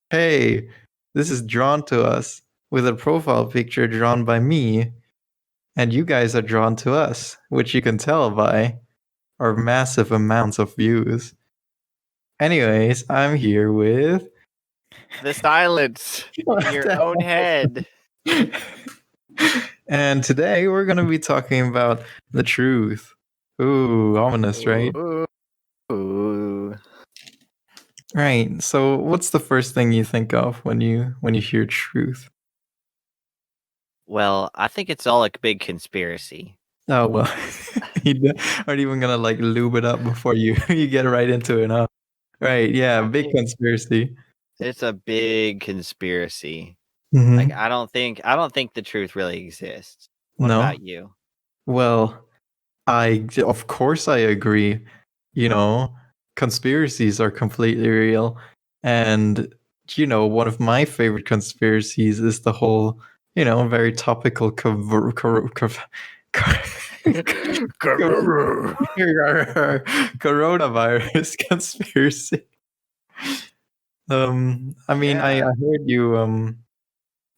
Hey, this is drawn to us with a profile picture drawn by me, and you guys are drawn to us, which you can tell by our massive amounts of views. Anyways, I'm here with The silence in your own head. And today we're going to be talking about the truth. Ooh, ominous, right? Ooh. Right. So, what's the first thing you think of when you hear truth? Well, I think it's all a big conspiracy. Oh well, you aren't even gonna like lube it up before you you get right into it, huh? Right? Yeah, big conspiracy. It's a big conspiracy. Mhm. Like I don't think the truth really exists. What No. about you? Well, of course I agree. You know, conspiracies are completely real, and one of my favorite conspiracies is the whole, very topical coronavirus conspiracy. I mean, I Yeah. heard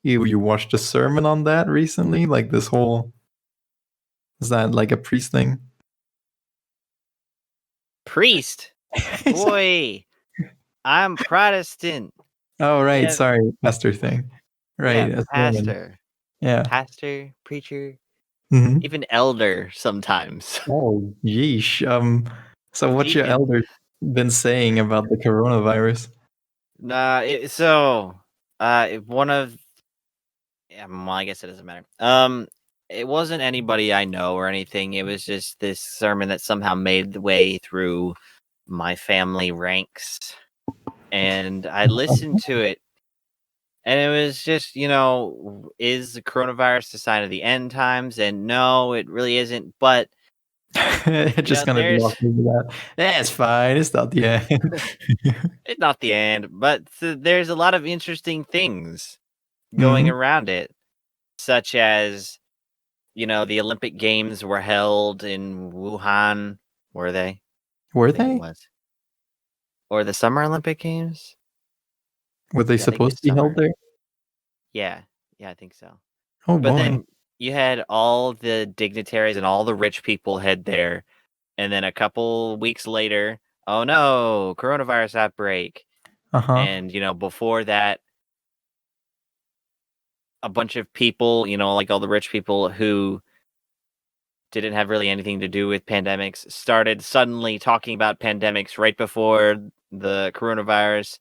you watched a sermon on that recently, like this whole, is that like a priest thing? Priest. Boy, I'm Protestant. Oh, right. Yeah. Sorry, pastor thing. Yeah, Right, a sermon. pastor. Yeah. Pastor, preacher, Mhm. even elder sometimes. Oh, yeesh. So what's your Deacon. elder been saying about the coronavirus? Nah, one of well, I guess it doesn't matter. It wasn't anybody I know or anything. It was just this sermon that somehow made the way through my family ranks, and I listened to it, and it was just, is the coronavirus the sign of the end times? And no, it really isn't. But It just kind of there's walked into that. Yeah, it's fine. It's not the end. it's not the end, but there's a lot of interesting things going Mhm. around it, such as the Olympic Games were held in Wuhan. Were they? Were I think it they? was. Or the Summer Olympic Games? Were they Yeah, I think supposed it's to be held summer. there? Yeah, I think so. Oh But boy. then you had all the dignitaries and all the rich people head there, and then a couple weeks later, oh no, coronavirus outbreak. Uh-huh. And before that, a bunch of people, like all the rich people who didn't have really anything to do with pandemics, started suddenly talking about pandemics right before the coronavirus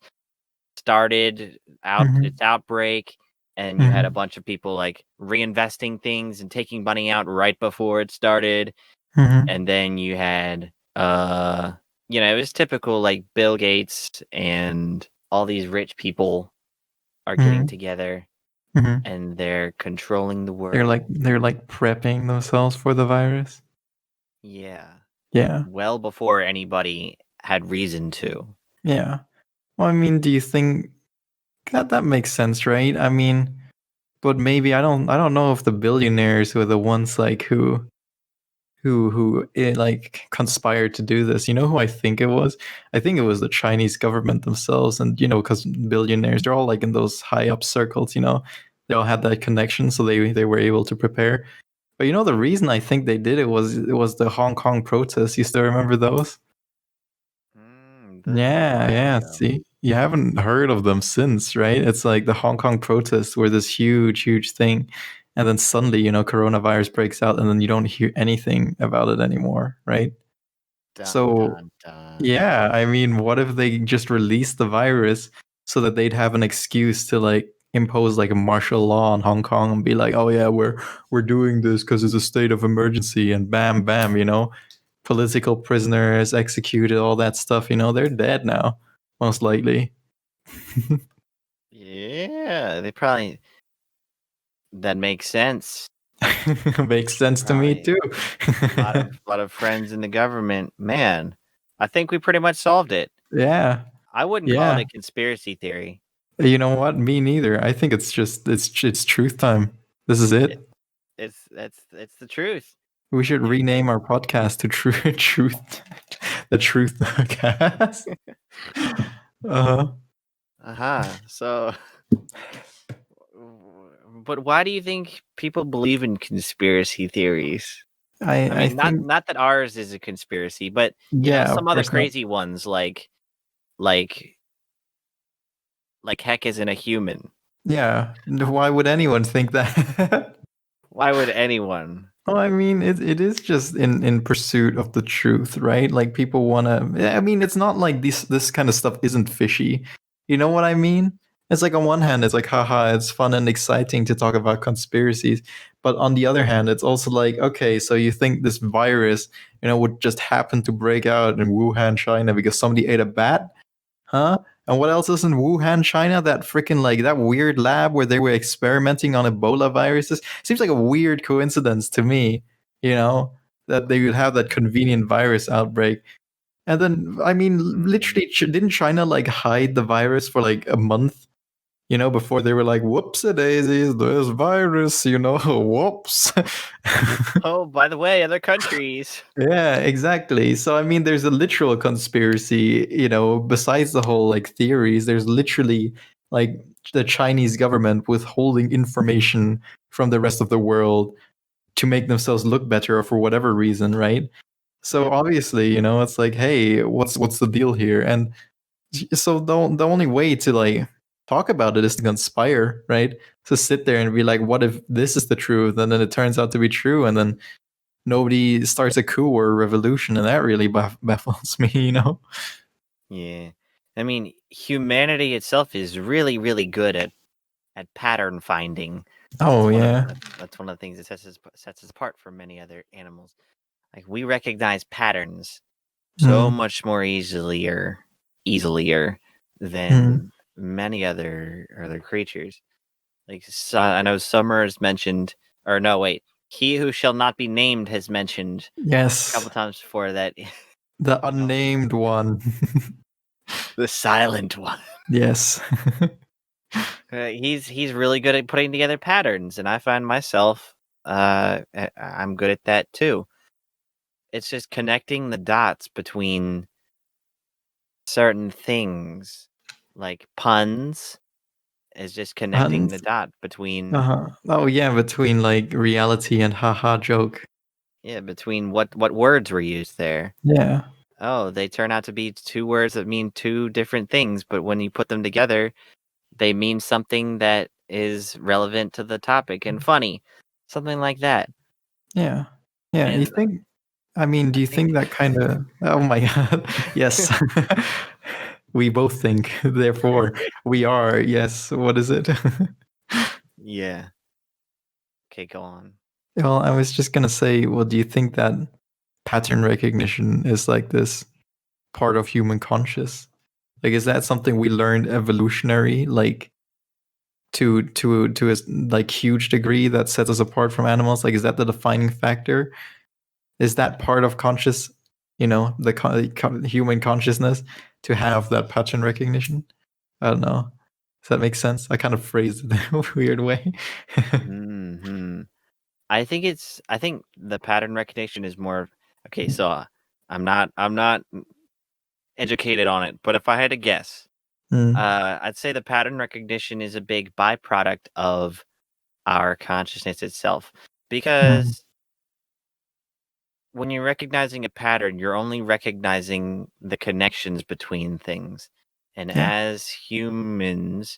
started out Mhm. its outbreak. And you had a Mhm. bunch of people like reinvesting things and taking money out right before it started. Mhm. And then you had it was typical, like Bill Gates and all these rich people are getting Mhm. together Mhm. and they're controlling the They're like prepping themselves for the virus. Yeah. Yeah. Well before anybody had reason to. Yeah. Well, I mean, do you think that makes sense, right? I mean, but maybe I don't know if the billionaires were the ones like who like conspired to do this. You know who I think it was? I think it was the Chinese government themselves, and because billionaires, they're all like in those high up circles. They all had that connection, so they were able to prepare. But the reason I think they did it was the Hong Kong protests. You still remember those? That's a Yeah, while yeah. ago. See, you haven't heard of them since, right? It's like the Hong Kong protests were this huge, huge thing. And then suddenly, coronavirus breaks out and then you don't hear anything about it anymore, right? Dun So, dun dun. yeah, I mean, what if they just released the virus so that they'd have an excuse to like impose like a martial law on Hong Kong and be like, "Oh yeah, we're doing this because it's a state of emergency," and bam, bam, political prisoners executed, all that stuff. They're dead now, most likely. Yeah, they probably that makes sense. Makes sense to me Probably too. a lot of friends in the government. Man, I think we pretty much solved it. Yeah, I wouldn't call it yeah. a conspiracy theory. You know what? Me neither. I think it's just it's truth time. This is It, it. it's the truth. We should rename our podcast to Truth, the Truth Cast. Uh-huh. So, but why do you think people believe in conspiracy theories? I I mean, think, not that ours is a conspiracy, but yeah, of some other course not. crazy ones like Heck isn't a human. Yeah, why would anyone think that? Why would anyone? Well, I mean, it is just in pursuit of the truth, right? Like people want to. I mean, it's not like this kind of stuff isn't fishy. You know what I mean? It's like on one hand, it's like, haha, it's fun and exciting to talk about conspiracies, but on the other hand, it's also like, okay, so you think this virus, would just happen to break out in Wuhan, China, because somebody ate a bat? Huh? And what else is in Wuhan, China? That freaking like that weird lab where they were experimenting on Ebola viruses. Seems like a weird coincidence to me, you know, that they would have that convenient virus outbreak. And then, I mean, literally, didn't China like hide the virus for like a month? Before they were like, "Whoops, a daisies, there's virus," whoops. Oh, by the way, other countries. Yeah, exactly. So I mean, there's a literal conspiracy, besides the whole like theories, there's literally like the Chinese government withholding information from the rest of the world to make themselves look better for whatever reason, right? So obviously, it's like, hey, what's the deal here? And so the only way to like talk about it is to conspire, right? To sit there and be like, what if this is the truth? And then it turns out to be true, and then nobody starts a coup or a revolution, and that really baffles me. Yeah. I mean, humanity itself is really, really good at pattern finding. Oh yeah. That's one of the things that sets us apart from many other animals. Like we recognize patterns so much more easilier Mm. than many other creatures. Like I know Summer has mentioned, or no, wait, he who shall not be named has mentioned a Yes, couple times before that the unnamed one. the silent one. Yes. He's really good at putting together patterns, and I find myself I'm good at that too. It's just connecting the dots between certain things, like puns, is just connecting the Puns. dot between Oh yeah, between like reality and haha joke. between what words were used there. Yeah. Oh, they turn out to be two words that mean two different things, but when you put them together, they mean something that is relevant to the topic and funny, something like that. Yeah. Yeah. You And think? I mean, do I you think, think that kind of? Oh my god. Yes. We both think. Therefore, we are. Yes. What is it? yeah. Okay, go on. Well, I was just gonna say. Well, do you think that pattern recognition is like this part of human conscious? Like, is that something we learned evolutionary, like to a like huge degree that sets us apart from animals? Like, is that the defining factor? Is that part of conscious, the human consciousness to have that pattern recognition? I don't know. Does that make sense? I kind of phrased it in a weird way. Hmm. I think the pattern recognition is more okay. So I'm not educated on it, but if I had to guess, Mm, I'd say the pattern recognition is a big byproduct of our consciousness itself, mm, because when you're recognizing a pattern, you're only recognizing the connections between things. And yeah, as humans,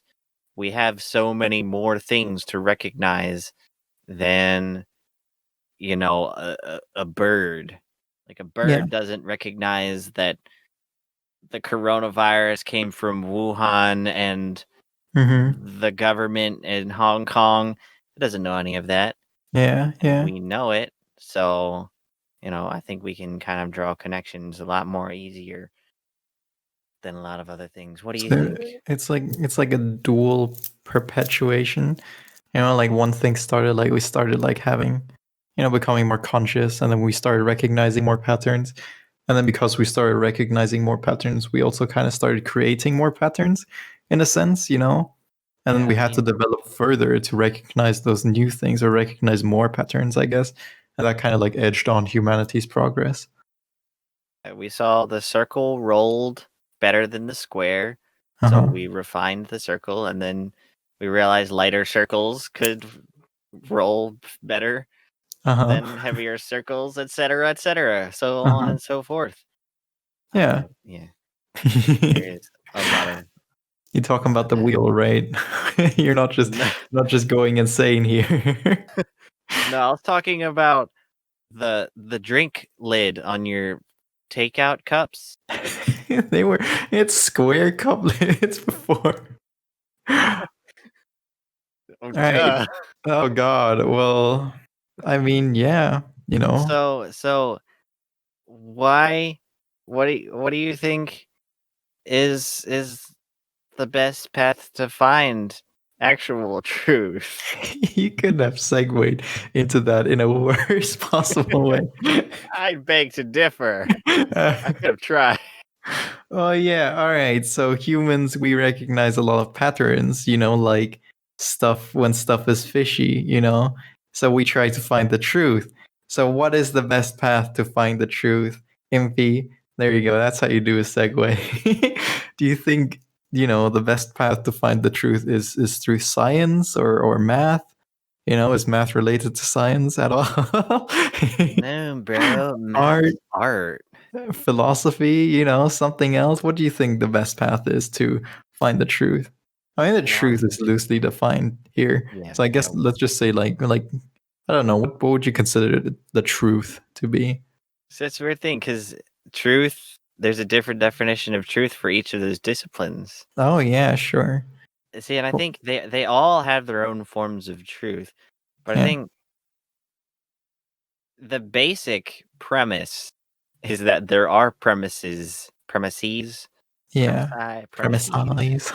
we have so many more things to recognize than, a bird. Like a yeah. bird doesn't recognize that the coronavirus came from Wuhan and Hmm. the government in Hong Kong. It doesn't know any of that. Yeah, And yeah. we know it. So, I think we can kind of draw connections a lot more easier than a lot of other things. What do you So think? it's like a dual perpetuation. Like one thing started like we started like having, becoming more conscious, and then we started recognizing more patterns. And then because we started recognizing more patterns, we also kind of started creating more patterns in a sense. And then Yeah, we I had to mean, develop further to recognize those new things or recognize more patterns, I guess. And that kind of like edged on humanity's progress. we saw the circle rolled better than the square. So Uh-huh. we refined the circle, and then we realized lighter circles could roll better Uh-huh. than heavier circles, etc., so on Uh-huh. and so forth. Yeah. Yeah, there is a lot of. You're talking about the wheel, right? You're not just going insane here. No, I was talking about the drink lid on your takeout cups. It's square cup lids before. All Oh, right. duh. Oh God. Well, I mean, yeah, you know. So why? What do you think is the best path to find actual truth? You could have segued into that in a worse possible way. I beg to differ. I could have tried. Oh yeah, all right. So humans, we recognize a lot of patterns, like stuff when stuff is fishy. So we try to find the truth. So what is the best path to find the truth? Impy, there you go. That's how you do a segue. Do you think, the best path to find the truth is through science or math? Is math related to science at all? No, bro. Art? Math's art. Philosophy, something else. What do you think the best path is to find the truth? I mean, the truth is Philosophy. loosely defined here. Yeah, So I yeah. guess let's just say like I don't know, what would you consider the truth to be? So it's a weird thing because truth, there's a different definition of truth for each of those disciplines. Oh yeah, sure. See, and I Cool. think they all have their own forms of truth. But I Yeah, think the basic premise is that there are premises, yeah. premises Premises.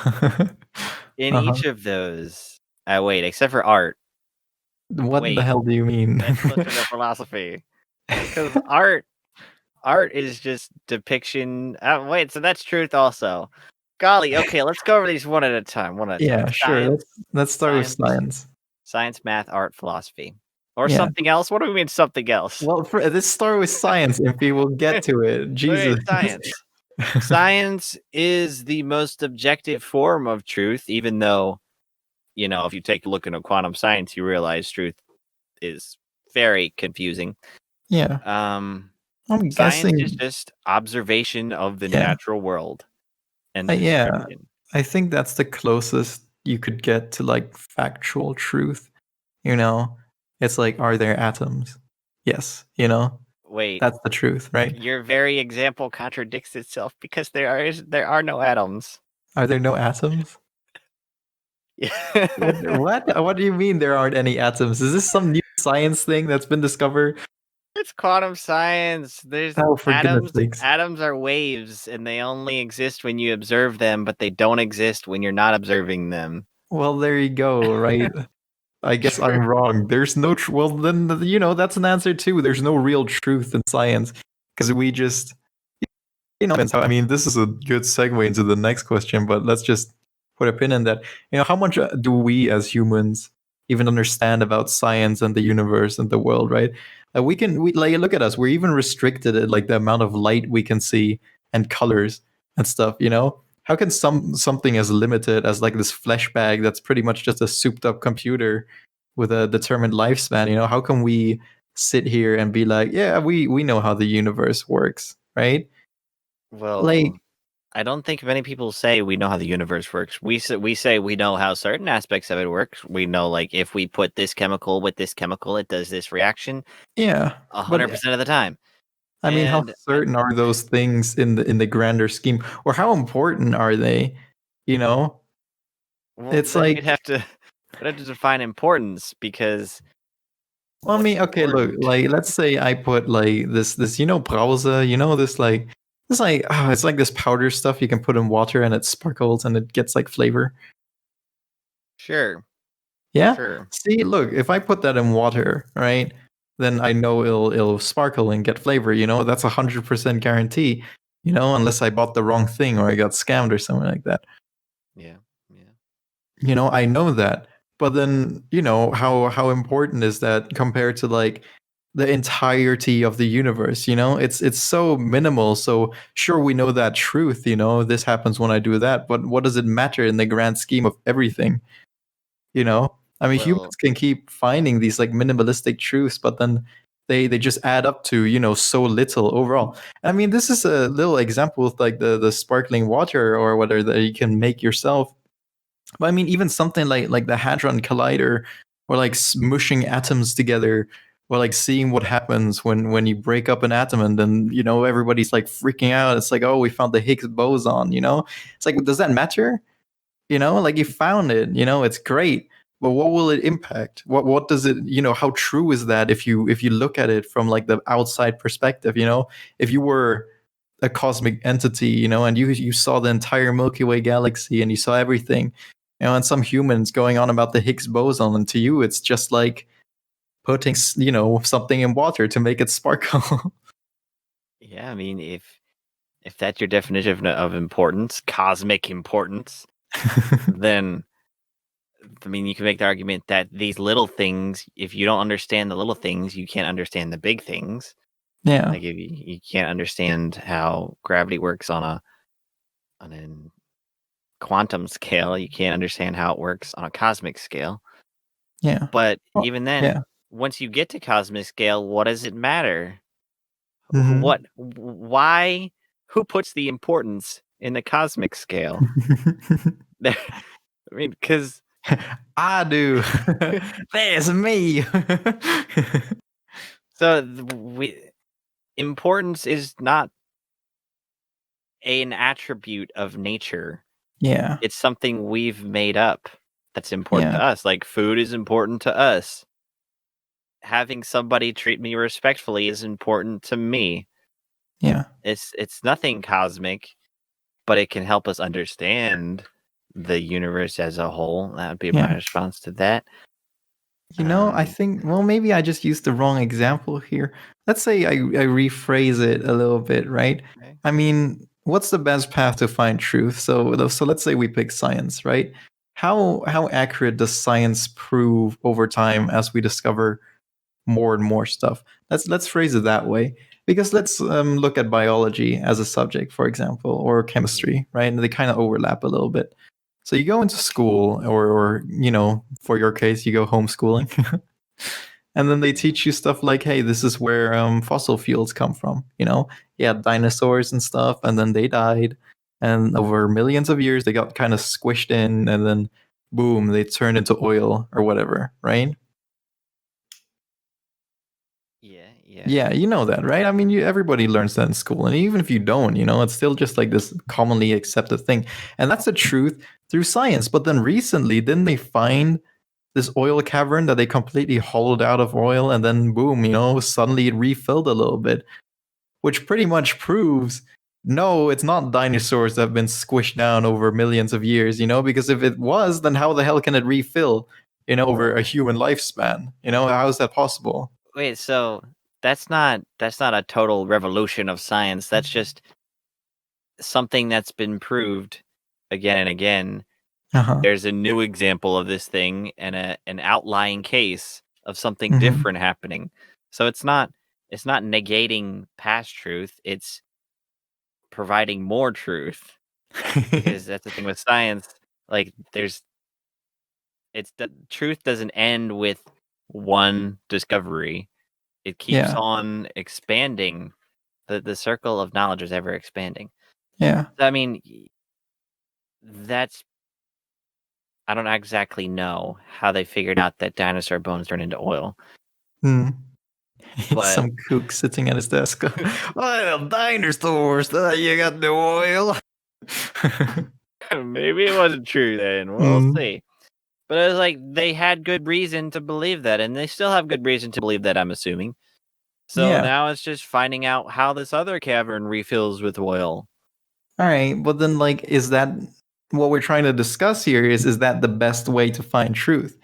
in Uh-huh. each of those. Wait, except for art. What the Wait, hell do you mean? that's closer to philosophy because art is just depiction. Wait, so that's truth also. Golly, okay, let's go over these one at a time. One at a time. Yeah, sure. Science, Let's start with science, science. science, math, art, philosophy, or Yeah. something else. What do we mean something else? Well, let's start with science if we will get to it. Okay, Jesus. science. Science is the most objective form of truth, even though, if you take a look into quantum science, you realize truth is very confusing. Yeah. I'm Science is guessing, just observation of the yeah. natural world and Yeah. description. I think that's the closest you could get to like factual truth. You know, it's like, are there atoms? Yes. Wait, That's the truth, right? your very example contradicts itself because there are no atoms. Are there no atoms? Yeah. What do you mean there aren't any atoms? Is this some new science thing that's been discovered? It's quantum science. There's Oh, for goodness atoms. sakes. Atoms are waves, and they only exist when you observe them, but they don't exist when you're not observing them. Well, there you go, right? I guess I'm wrong. There's no well then that's an answer too. There's no real truth in science because we just I mean this is a good segue into the next question, but let's just put a pin in that. How much do we as humans even understand about science and the universe and the world, right? We like look at us. We're even restricted at like the amount of light we can see and colors and stuff. How can something as limited as like this flesh bag that's pretty much just a souped up computer with a determined lifespan, how can we sit here and be like, yeah, we know how the universe works, right? Well, Like, I don't think many people say we know how the universe works. We say we know how certain aspects of it works. We know, like, if we put this chemical with this chemical, it does this reaction yeah, but 100% of the time. I mean, how And certain are those things in the grander scheme, or how important are they? You know, well, it's then like, we'd have to define importance because well, I what's mean, okay, look, important? like, let's say I put like this browser, it's like this powder stuff you can put in water and it sparkles and it gets like flavor. Sure, Yeah. sure. See, look, if I put that in water, right, then I know it'll sparkle and get flavor. That's 100% guarantee. Unless I bought the wrong thing or I got scammed or something like that. Yeah, yeah. I know that. But then, how important is that compared to like the entirety of the universe. It's so minimal. So sure, we know that truth. This happens when I do that, but what does it matter in the grand scheme of everything? I mean, Well, humans can keep finding these like minimalistic truths, but then they just add up to so little overall. I mean, this is a little example with like the sparkling water or whatever that you can make yourself. But I mean, even something like the hadron collider, or like smushing atoms together, or like seeing what happens when you break up an atom, and then everybody's like freaking out. It's like, oh, we found the Higgs boson. It's like, does that matter? Like, you found it. It's great, but what will it impact? What does it? How true is that if you look at it from like the outside perspective? If you were a cosmic entity, and you saw the entire Milky Way galaxy, and you saw everything, and some humans going on about the Higgs boson, and to you it's just like putting something in water to make it sparkle. yeah, I mean, if that's your definition of importance, cosmic importance, then I mean, you can make the argument that these little things, if you don't understand the little things, you can't understand the big things. Yeah, Like if you can't understand how gravity works on a quantum scale, you can't understand how it works on a cosmic scale. yeah. But Well, even then, yeah. once you get to cosmic scale, what does it matter? Mhm. Why, who puts the importance in the cosmic scale? I mean, because I do. There's me. so importance is not an attribute of nature. Yeah, It's something we've made up that's important yeah, to us. Like food is important to us. Having somebody treat me respectfully is important to me. yeah, It's nothing cosmic, but it can help us understand the universe as a whole. That would be my yeah. response to that. I Um, think, well, maybe I just used the wrong example here. Let's say I rephrase it a little bit, right? okay. I mean, what's the best path to find truth? So let's say we pick science, right? How accurate does science prove over time as we discover more and more stuff? Let's phrase it that way. Because let's look at biology as a subject, for example, or Mhm. chemistry, right? And they kind of overlap a little bit. So you go into school, or for your case, you go homeschooling, and then they Mhm. teach you stuff like, hey, this is where fossil fuels come from. Yeah, dinosaurs and stuff, and then they died, and over millions of years they got kind of squished in, and then boom, they turned into oil or whatever, right? Yeah, yeah. Yeah, you know that, right? I mean, everybody learns that in school, and even if you don't, it's still just like this commonly accepted thing, and that's the truth through science. But then recently, didn't they find this oil cavern that they completely hollowed out of oil, and then boom, suddenly it refilled a little bit, which pretty much proves no, it's not dinosaurs that have been squished down over millions of years, because if it was, then how the hell can it refill, over a human lifespan? How is that possible? Wait, so that's not a total revolution of science. That's just something that's been proved again and again. Uh huh. There's a new example of this thing and an outlying case of something Hmm. different happening. So it's not negating past truth, it's providing more truth. Because that's the thing with science, like it's the truth doesn't end with one discovery. It keeps Yeah. on expanding. The circle of knowledge is ever expanding. Yeah. I mean, that's I don't exactly know how they figured out that dinosaur bones turn into oil, Hmm. but Some kook sitting at his desk. Well, dinosaurs, you got the oil. maybe it wasn't true then. We'll Hmm. see. But it was like they had good reason to believe that, and they still have good reason to believe that, I'm assuming. So Yeah. now it's just finding out how this other cavern refills with oil. All right. But then, like, is that what we're trying to discuss here? Is that the best way to find truth?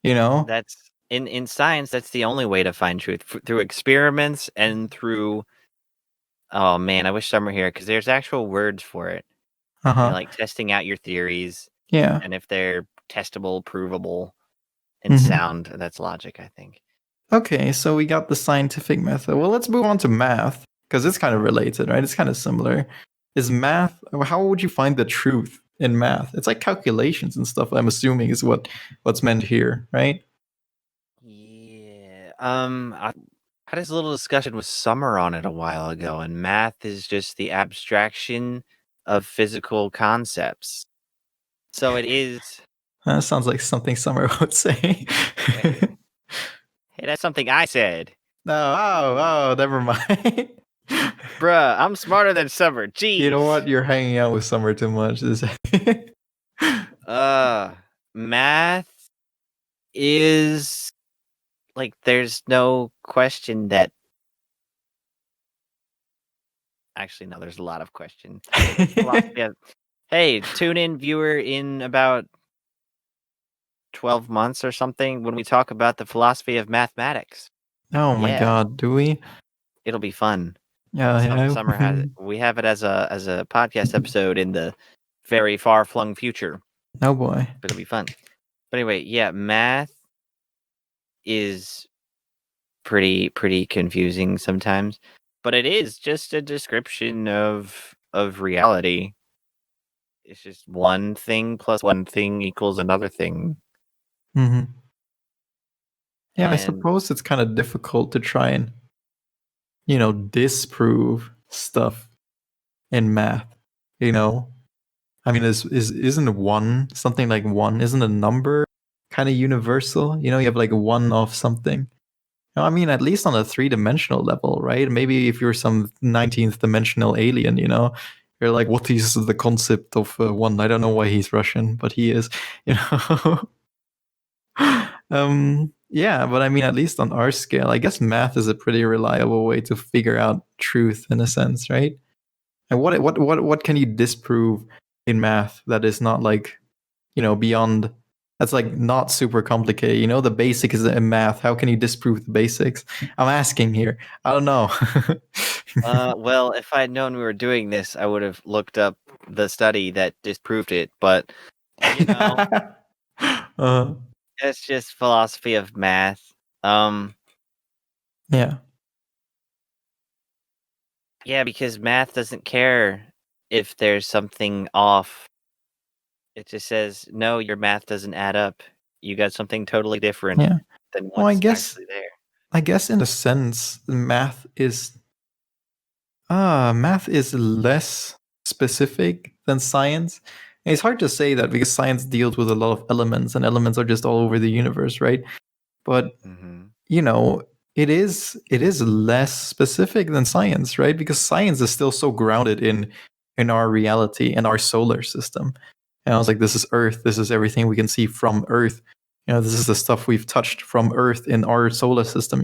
You know? That's in science. That's the only way to find truth through experiments and through. Oh man, I wish some were here because there's actual words for it. Uh huh. Like testing out your theories, Yeah. and if they're testable, provable, and Hmm. sound, that's logic, I think. Okay, so we got the scientific method. Well, let's move on to math because it's kind of related, right? It's kind of similar. Is math? How would you find the truth in math? It's like calculations and stuff. I'm assuming is what's meant here, right? Yeah. I had this little discussion with Summer on it a while ago, and math is just the abstraction of physical concepts. So it is. That sounds like something Summer would say. Hey, that's something I said. No, oh, never mind. Bruh, I'm smarter than Summer. Jeez. You know what? You're hanging out with Summer too much. Math is like there's no question that. Actually, no, there's a lot of question. Hey, tune in, viewer, in about 12 months or something when we talk about the philosophy of mathematics. Oh my god, do we? It'll be fun. Yeah. Summer has it. We have it as a podcast episode in the very far flung future. Oh boy. But it'll be fun. But anyway, yeah, math is pretty confusing sometimes, but it is just a description of reality. It's just one thing plus one thing equals another thing. Mm-hmm. Yeah, I And suppose it's kind of difficult to try and, disprove stuff in math. I mean, isn't one something like one? Isn't a number kind of universal? You have like one of something. I mean, at least on a 3-dimensional level, right? Maybe if you're some 19th dimensional alien, you're like, what is the concept of one? I don't know why he's Russian, but he is, you know. Yeah, but I mean, at least on our scale, I guess math is a pretty reliable way to figure out truth in a sense, right? And what can you disprove in math that is not like, beyond, that's like not super complicated? The basic is in math. How can you disprove the basics? I'm asking here. I don't know. well, if I had known we were doing this, I would have looked up the study that disproved it. But it's just philosophy of math. Yeah. Yeah, because math doesn't care if there's something off. It just says, no, your math doesn't add up. You got something totally different than what's actually there. I guess in a sense, math is less specific than science. And it's hard to say that because science deals with a lot of elements, and elements are just all over the universe, right? But it is less specific than science, right? Because science is still so grounded in our reality and our solar system. And I was like, this is Earth. This is everything we can see from Earth. This is the stuff we've touched from Earth in our solar system.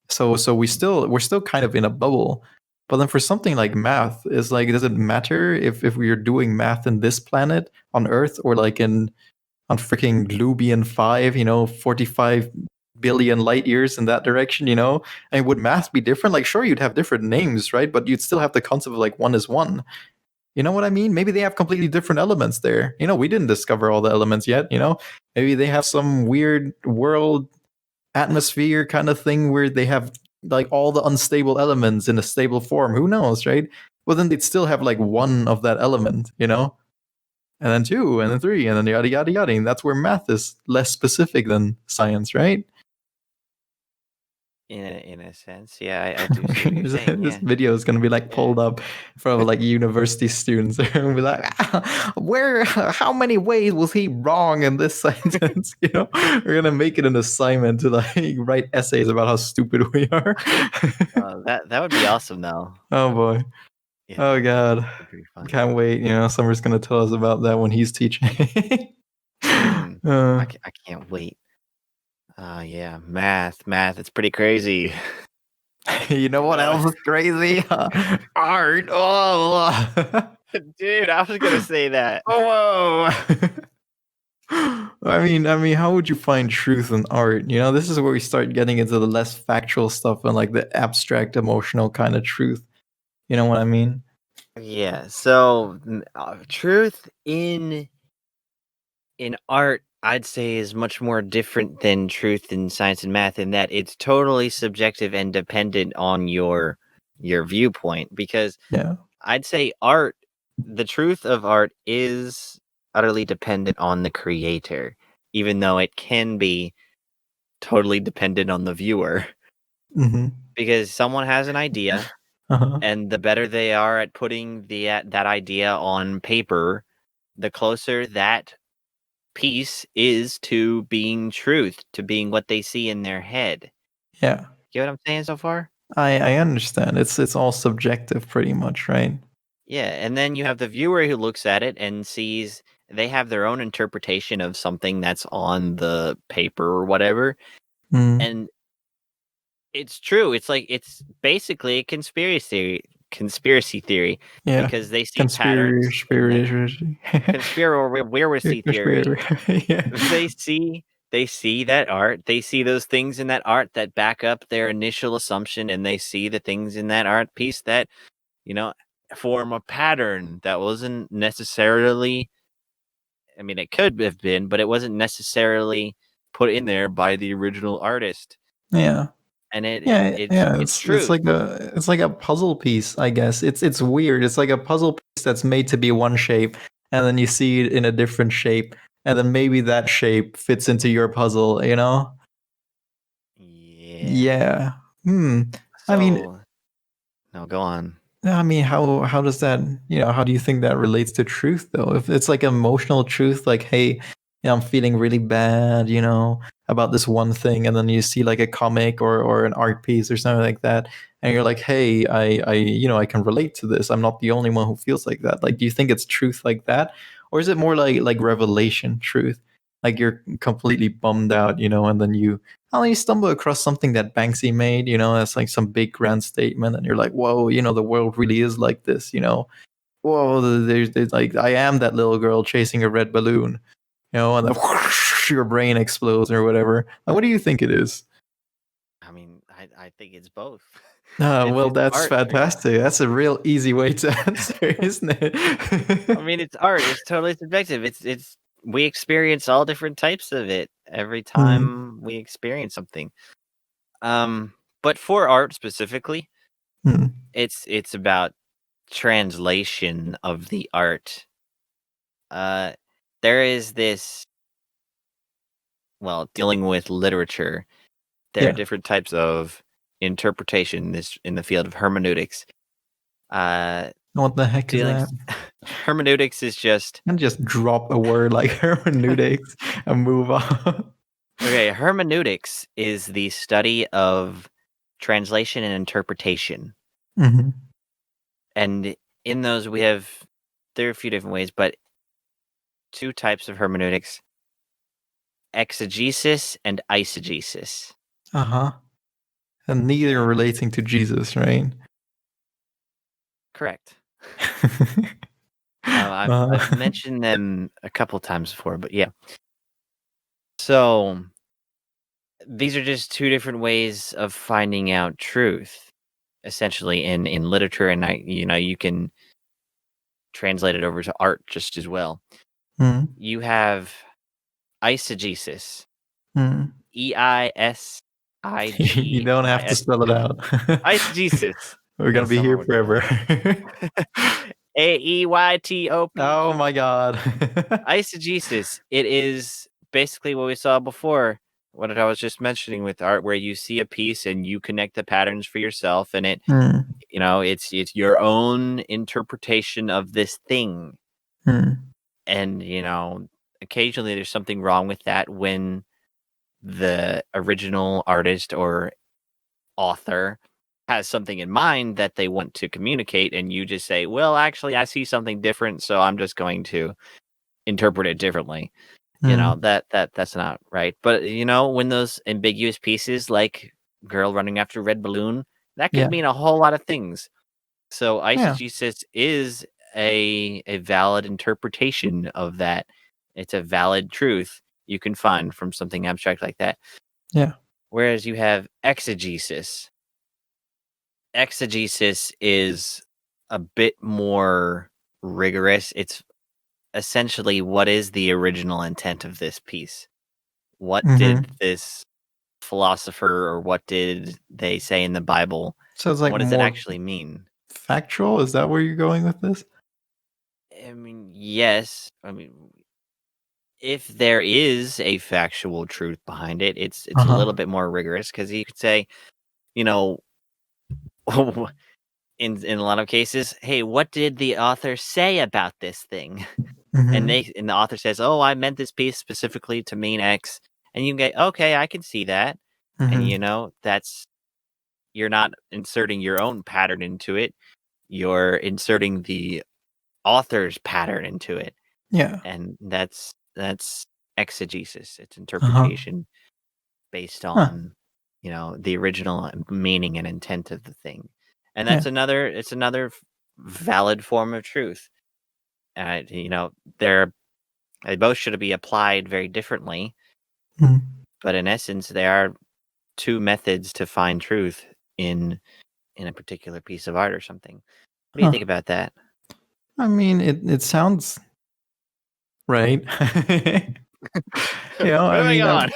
So we're still kind of in a bubble. But then for something like math, it's like, does it matter if we're doing math in this planet on Earth or like on freaking Lubian 5, 45 billion light years in that direction, And would math be different? Like, sure, you'd have different names, right? But you'd still have the concept of like one is one. You know what I mean? Maybe they have completely different elements there. We didn't discover all the elements yet, Maybe they have some weird world atmosphere kind of thing where they have like all the unstable elements in a stable form. Who knows, right? Well, then they'd still have like one of that element, And then two, and then three, and then yada, yada, yada. And that's where math is less specific than science, right? In a sense, yeah, I do see what you're saying. This video is going to be like pulled up from like university students. They're going to be like, how many ways was he wrong in this sentence? We're going to make it an assignment to like write essays about how stupid we are. That would be awesome, though. Oh boy. Yeah, oh god. Can't wait. Summer's going to tell us about that when he's teaching. I can't wait. Yeah, math. It's pretty crazy. You know what else is crazy? Art. Oh, dude, I was gonna say that. Oh, I mean, how would you find truth in art? This is where we start getting into the less factual stuff and like the abstract, emotional kind of truth. You know what I mean? Yeah. So, truth in art I'd say is much more different than truth in science and math in that it's totally subjective and dependent on your viewpoint. Because Yeah. I'd say art, the truth of art is utterly dependent on the creator, even though it can be totally dependent on the viewer. Mm-hmm. Because someone has an idea, Uh-huh. and the better they are at putting that idea on paper, the closer that piece is to being truth, to being what they see in their head. Yeah. Get what I'm saying so far? I understand. It's all subjective pretty much, right? Yeah, and then you have the viewer who looks at it and sees they have their own interpretation of something that's on the paper or whatever. Mm. And it's true. It's like it's basically a conspiracy theory Yeah. because they see patterns and then Conspiracy. conspiracy theory. Yeah. They see they see that art, they see those things in that art that back up their initial assumption, and they see the things in that art piece that, you know, form a pattern that wasn't necessarily, I mean, it could have been, but it wasn't necessarily put in there by the original artist. Yeah. And Yeah, yeah, it's it's truth. like a puzzle piece, I guess. It's weird. It's like a puzzle piece that's made to be one shape, and then you see it in a different shape, and then maybe that shape fits into your puzzle, you know? Yeah. Yeah. Hmm. I mean, So no, go on. how does that, how do you think that relates to truth though? If it's like emotional truth, like, hey, I'm feeling really bad, about this one thing, and then you see like a comic or an art piece or something like that, and you're like, hey, I can relate to this. I'm not the only one who feels like that. Like, do you think it's truth like that, or is it more like revelation truth? Like you're completely bummed out, and then you stumble across something that Banksy made, that's like some big grand statement, and you're like, whoa, the world really is like this, whoa, there's like, I am that little girl chasing a red balloon, and then whoosh, your brain explodes or whatever. Like, what do you think it is? I mean, I think it's both. Well, It's that's art, right? fantastic. That's a real easy way to answer, isn't I it? mean, it's art. It's totally subjective. It's we experience all different types of it every Hmm. time we experience something. Um, but for art specifically, Hmm. it's about translation of the art. Uh, there is this, well, dealing with literature, there are Yeah. different types of interpretation this in the field of hermeneutics. Uh, What the heck is dealing that? hermeneutics is just And just drop a word like hermeneutics and move on. okay, hermeneutics is the study of translation and interpretation. Hmm. And in those there are a few different ways, but two types of hermeneutics: exegesis and eisegesis. Uh-huh. And neither And relating to Jesus, right? correct. uh, I've mentioned them a couple times before, but yeah. So these are just two different ways of finding out truth, essentially in literature, and you can translate it over to art just as well. mm, You have eisegesis, mm. You don't have to Eigesis, spell it out. eisegesis. We're gonna Yeah, be someone here would know forever. that. Aeytop. Oh my god. Eisegesis. It is basically what we saw before. What I was just mentioning with art, where you see a piece and you connect the patterns for yourself, and Mm, it's your own interpretation of this thing. mm, And occasionally there's something wrong with that when the original artist or author has something in mind that they want to communicate, and you just say, well, actually I see something different, so I'm just going to interpret it differently. mm. That's not right. But when those ambiguous pieces like girl running after red balloon, that could Yeah, mean a whole lot of things. So yeah, eisegesis is a valid interpretation of that. It's a valid truth you can find from something abstract like that. yeah. Whereas you have exegesis. Exegesis is a bit more rigorous. essentially, what is the original intent of this piece? What Mhm. did this philosopher, or what did they say in the Bible? So it's like What does it more actually mean? factual. Is that where you're going with this? I mean, yes. I mean, if there is a factual truth behind it, it's a little bit more rigorous, because you could say, you know, in a lot of cases, hey, what did the author say about this thing? And Mhm. the author says, oh, I meant this piece specifically to mean X, and you get, okay, I can see that, and Mhm. that's, you're not inserting your own pattern into it, you're inserting the author's pattern into it, Yeah. and that's exegesis. It's Uh-huh. interpretation based Huh. on the original meaning and intent of the thing, and Yeah. it's another valid form of truth. They're they both should be applied very differently, Mhm. but in essence, they are two methods to find truth in a particular piece of art or something. What do you Huh. think about that? I mean, it sounds right. I Moving mean, on.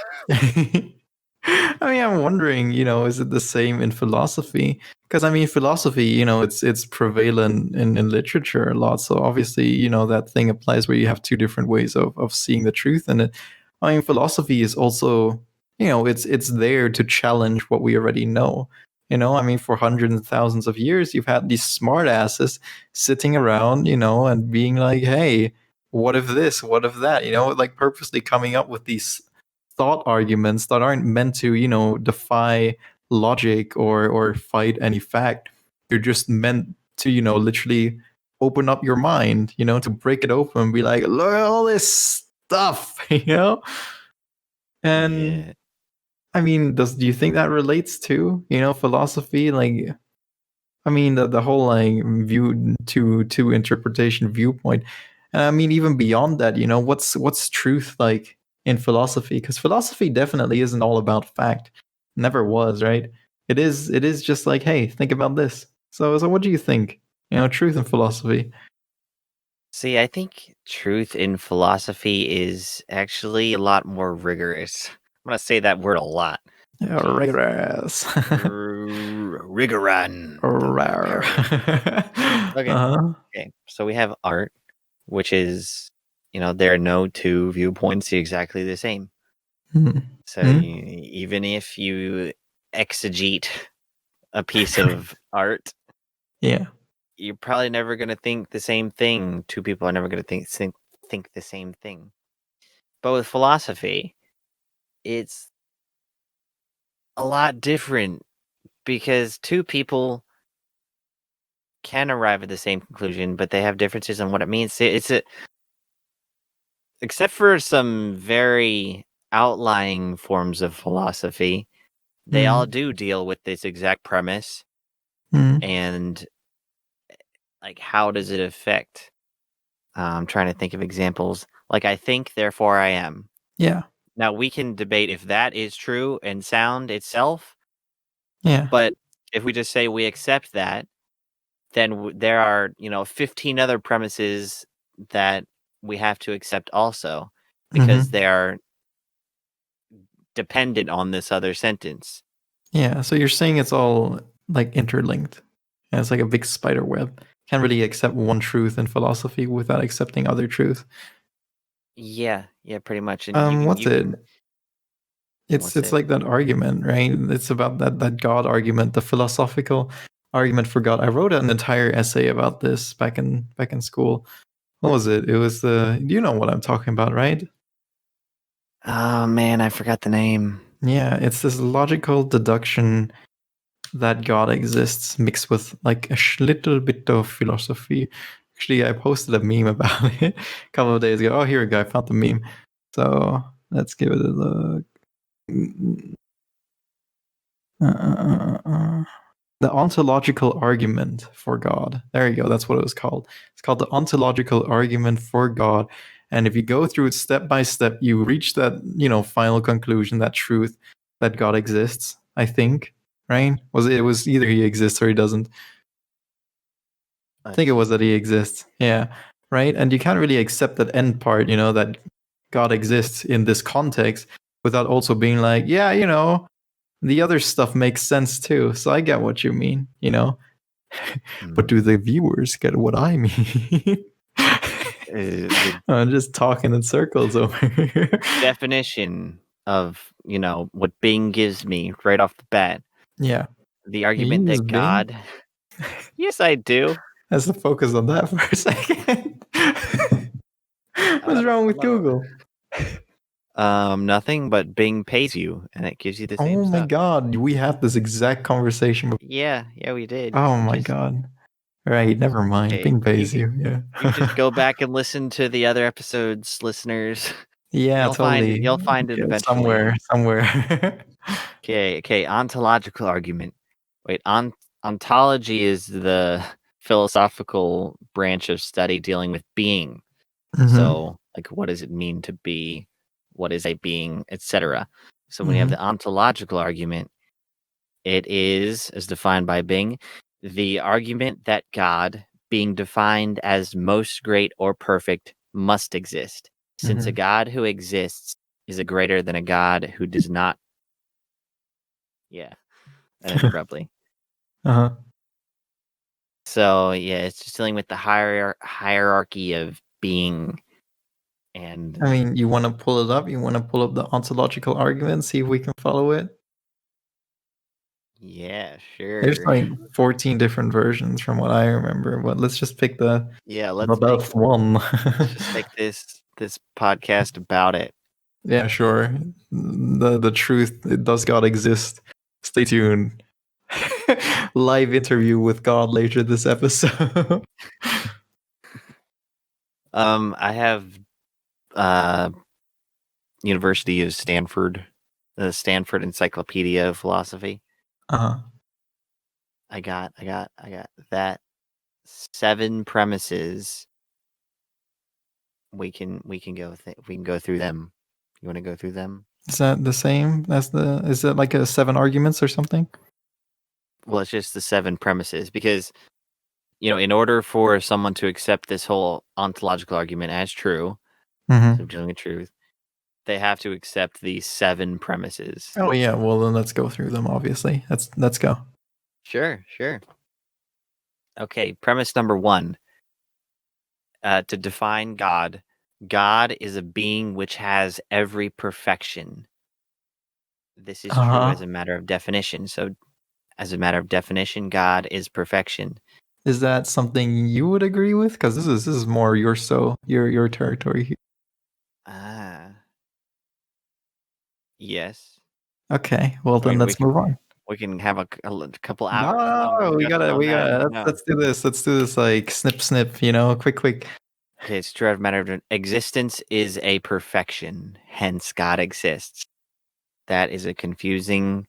I'm wondering, is it the same in philosophy? Because I mean, philosophy, it's prevalent in literature a lot. So obviously, that thing applies where you have two different ways of seeing the truth in it. I mean, philosophy is also, it's there to challenge what we already know. I mean, for hundreds of thousands of years, you've had these smart asses sitting around, and being like, hey, what if this? What if that? Like purposely coming up with these thought arguments that aren't meant to, defy logic or fight any fact. They're just meant to, literally open up your mind, to break it open and be like, look at all this stuff, And Yeah. I mean, do you think that relates to, philosophy? Like, I mean, the whole like view to interpretation viewpoint. And I mean, even beyond that, what's truth like in philosophy? Because philosophy definitely isn't all about fact. Never was, right? It is just like, hey, think about this. So what do you think? Truth in philosophy. See, I think truth in philosophy is actually a lot more rigorous. I'm gonna say that word a lot. Yeah, Jeez. rigorous. Rigoran. Rar. Okay. Uh-huh. Okay. So we have art, which is, there are no two viewpoints exactly the same. Mhm. So Mhm. even if you exegete a piece of art, Yeah. you're probably never going to think the same thing. Two people are never going to think the same thing. But with philosophy, it's a lot different, because two people can arrive at the same conclusion, but they have differences in what it means. Except for some very outlying forms of philosophy, they all Mhm. do deal with this exact premise, Mhm. and like, how does it affect? I'm trying to think of examples. Like, I think, therefore I am. Yeah. Now, we can debate if that is true and sound itself, Yeah. but if we just say we accept that, then there are, 15 other premises that we have to accept also, because Mhm. they are dependent on this other sentence. Yeah, so you're saying it's all like interlinked. And it's like a big spider web. Can't really accept one truth in philosophy without accepting other truth. Yeah, yeah, pretty much. And What's you it? can It's what's it's it? like that argument, right? It's about that God argument, the philosophical argument for God. I wrote an entire essay about this back in school. What was it? It was the you know what I'm talking about, right? Oh man, I forgot the name. Yeah, it's this logical deduction that God exists mixed with like a little bit of philosophy. Actually, I posted a meme about it a couple of days ago. Oh, here we go. I found the meme. So let's give it a look. Uh, uh, uh, uh. The ontological argument for God. There you go. That's what it was called. It's called the ontological argument for God. And if you go through it step by step, you reach that, final conclusion, that truth that God exists, I think, right? It was either he exists or he doesn't. I think it Let's was that he exists. Yeah. right? And you can't really accept that end part, that God exists in this context without also being like, yeah, the other stuff makes sense too. So I get what you mean, But do the viewers get what I mean? The I'm just talking in circles over here. definition of, what Bing gives me right off the bat. Yeah. The argument use that Bing? God... Yes, I do. Let's focus on that for a second. What's wrong with Google? Nothing, but Bing pays you, and it gives you the same Oh my stuff. god, we had this exact conversation before. Yeah, we did. Oh my god. Right, never mind. Okay, Bing pays you. Yeah. You just go back and listen to the other episodes, listeners. Yeah, You'll totally. find it Yeah, eventually. somewhere. Okay. Ontological argument. Wait, ontology is the philosophical branch of study dealing with being. Mhm. So, like, what does it mean to be? What is a being, etc. So when you have the ontological argument, it is, as defined by Bing, the argument that God, being defined as most great or perfect, must exist, since a God who exists is a greater than a God who does not. Yeah, that ended abruptly. Uh-huh. So yeah, it's just dealing with the hierarchy of being. And I mean, you want to pull it up? You want to pull up the ontological argument, see if we can follow it? yeah, There's sure. like 14 different versions from what I remember, but let's just pick the best one. Let's just make this podcast about it. Yeah, sure. The truth, it does God exist. Stay tuned. Live interview with God later this episode. I have University of Stanford, the Stanford Encyclopedia of Philosophy. Uh-huh. I got that 7 premises. We can go through them. You want to go through them? Is that the same as is it like a 7 arguments or something? Well, it's just the 7 premises because, in order for someone to accept this whole ontological argument as true, so dealing with truth, they have to accept these 7 premises. Oh yeah, well then let's go through them. Obviously, let's go. Sure. Okay, premise number 1. To define God, God is a being which has every perfection. This is true as a matter of definition. So, as a matter of definition, God is perfection. Is that something you would agree with? Because this is more your territory here. Yes. Okay, well then let's move on. We can have a couple hours. No, we gotta. Let's do this. Let's do this like snip. Quick. Okay, it's true as a matter of existence is a perfection. Hence, God exists. That is a confusing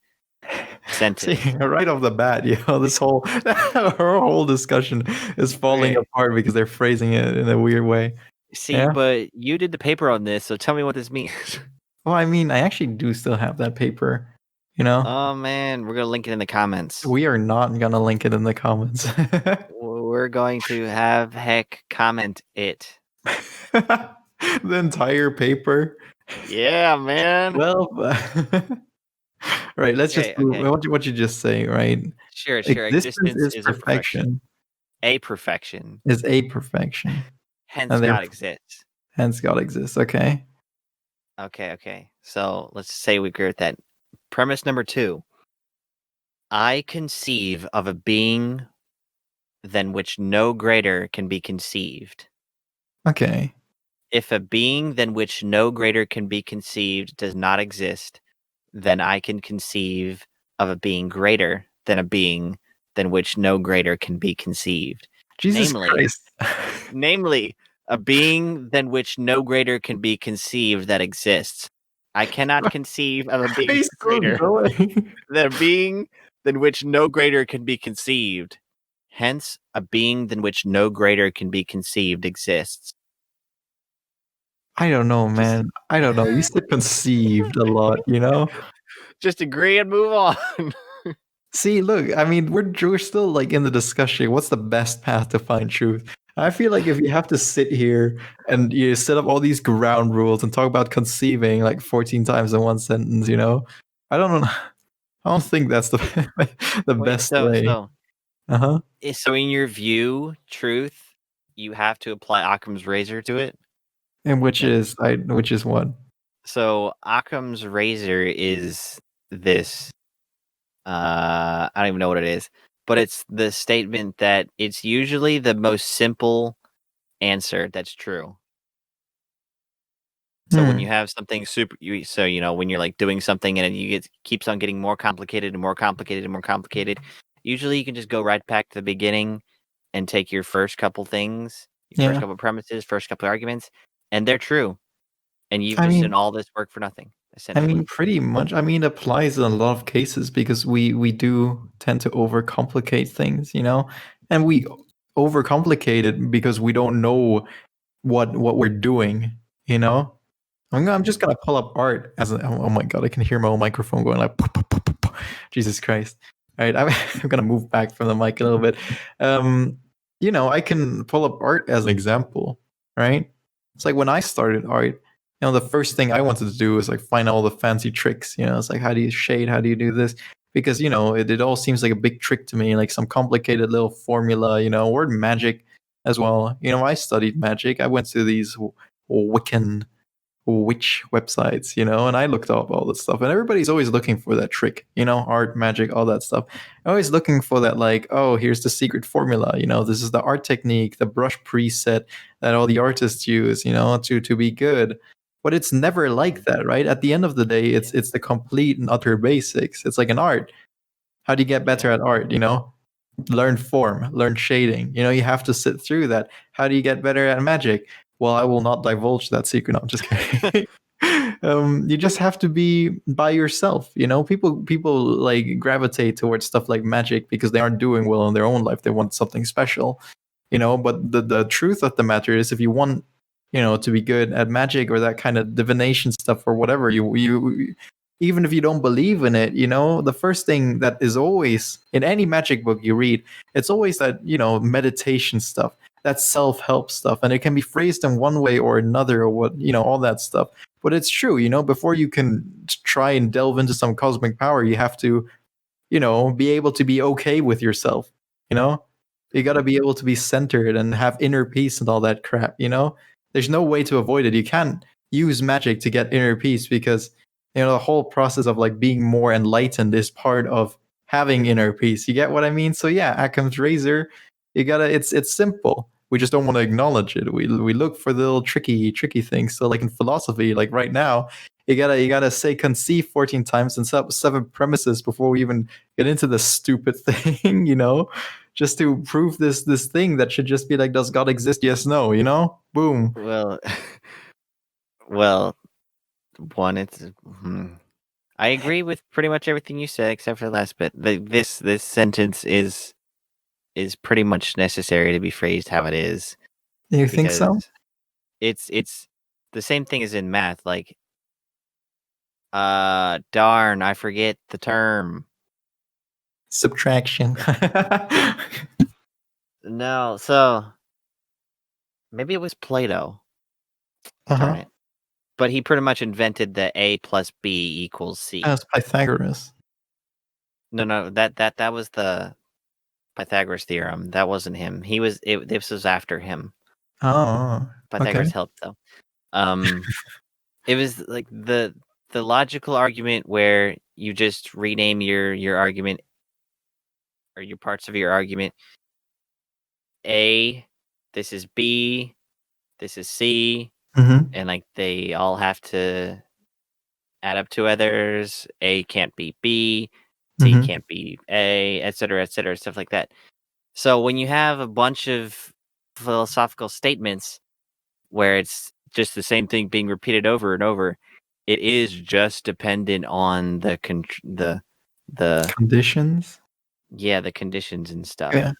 sentence. See, right off the bat, this whole our whole discussion is falling apart because they're phrasing it in a weird way. See, but you did the paper on this, so tell me what this means. Well, I mean, I actually do still have that paper. Oh man, we're gonna link it in the comments. We are not gonna link it in the comments. We're going to have Heck comment it. The entire paper. Yeah, man. Well, right. Let's just what you just say, right? Sure. Existence is perfection. A perfection is a perfection. Hence, God exists. Hence, God exists. Okay. So let's say we agree with that. Premise number 2. I conceive of a being than which no greater can be conceived. Okay. If a being than which no greater can be conceived does not exist, then I can conceive of a being greater than a being than which no greater can be conceived. Jesus Christ. Namely, a being than which no greater can be conceived that exists. I cannot conceive of a being greater than a being than which no greater can be conceived. Hence, a being than which no greater can be conceived exists. I don't know, man. I don't know. You said conceived a lot, Just agree and move on. See, look, I mean, we're still like in the discussion. What's the best path to find truth? I feel like if you have to sit here and you set up all these ground rules and talk about conceiving like 14 times in one sentence, I don't know. I don't think that's the the Wait, best way. Uh-huh. so in your view, truth, you have to apply Occam's razor to it? And which Then is what? so Occam's razor is this I don't even know what it is, but it's the statement that it's usually the most simple answer that's true. So when you have something when you're like doing something and it keeps on getting more complicated and more complicated and more complicated, usually you can just go right back to the beginning and take your first couple things, your first Yeah. couple premises, first couple arguments, and they're true. And you've I just mean, done all this work for nothing, I mean, essentially. pretty much. I mean, it applies in a lot of cases because we do tend to overcomplicate things, and we overcomplicate it because we don't know what we're doing, you know. I'm just gonna pull up art oh my god, I can hear my own microphone going like Jesus Christ. All right, I'm gonna move back from the mic a little bit. I can pull up art as an example, right? It's like when I started art, the first thing I wanted to do was like find all the fancy tricks. It's like how do you shade, how do you do this? Because it all seems like a big trick to me, like some complicated little formula, or magic as well. I studied magic. I went to these Wiccan witch websites, and I looked up all this stuff. And everybody's always looking for that trick, art, magic, all that stuff. Always looking for that, like, oh, here's the secret formula. This is the art technique, the brush preset that all the artists use, to be good. But it's never like that, right? At the end of the day, it's the complete and utter basics. It's like an art. How do you get better at art? Learn form, learn shading. You have to sit through that. How do you get better at magic? Well, I will not divulge that secret. No, I'm just kidding. You just have to be by yourself. People like gravitate towards stuff like magic because they aren't doing well in their own life. They want something special. But the truth of the matter is, if you want, to be good at magic or that kind of divination stuff or whatever, you even if you don't believe in it, the first thing that is always in any magic book you read, it's always that, meditation stuff, that self-help stuff. And it can be phrased in one way or another or what, all that stuff. But it's true, before you can try and delve into some cosmic power, you have to, be able to be okay with yourself, you know? You got to be able to be centered and have inner peace and all that crap, There's no way to avoid it. You can't use magic to get inner peace because the whole process of like being more enlightened is part of having inner peace. You get what I mean? So yeah, Occam's razor, it's simple. We just don't want to acknowledge it. We look for the little tricky things. So like in philosophy, like right now, you gotta say conceive 14 times and set up 7 premises before we even get into the stupid thing, just to prove this thing that should just be like, does God exist? Yes, no, boom. Well, well, one, I agree with pretty much everything you said except for the last bit. This sentence is pretty much necessary to be phrased how it is You think because so? it's the same thing as in math. Like, darn, I forget the term. Subtraction. No, so maybe it was Plato. Darn it. But he pretty much invented the A plus B equals C. That's Pythagoras. No, that was the Pythagoras theorem. That wasn't him. This was after him. Oh, Pythagoras okay. helped though. It was like the logical argument where you just rename your argument or your parts of your argument. A, this is B, this is C, Mm-hmm. and like they all have to add up to others. A can't be B, C Mm-hmm. can't be A, etc., stuff like that. So when you have a bunch of philosophical statements where it's just the same thing being repeated over and over, it is just dependent on the Conditions. the conditions and stuff. Yeah.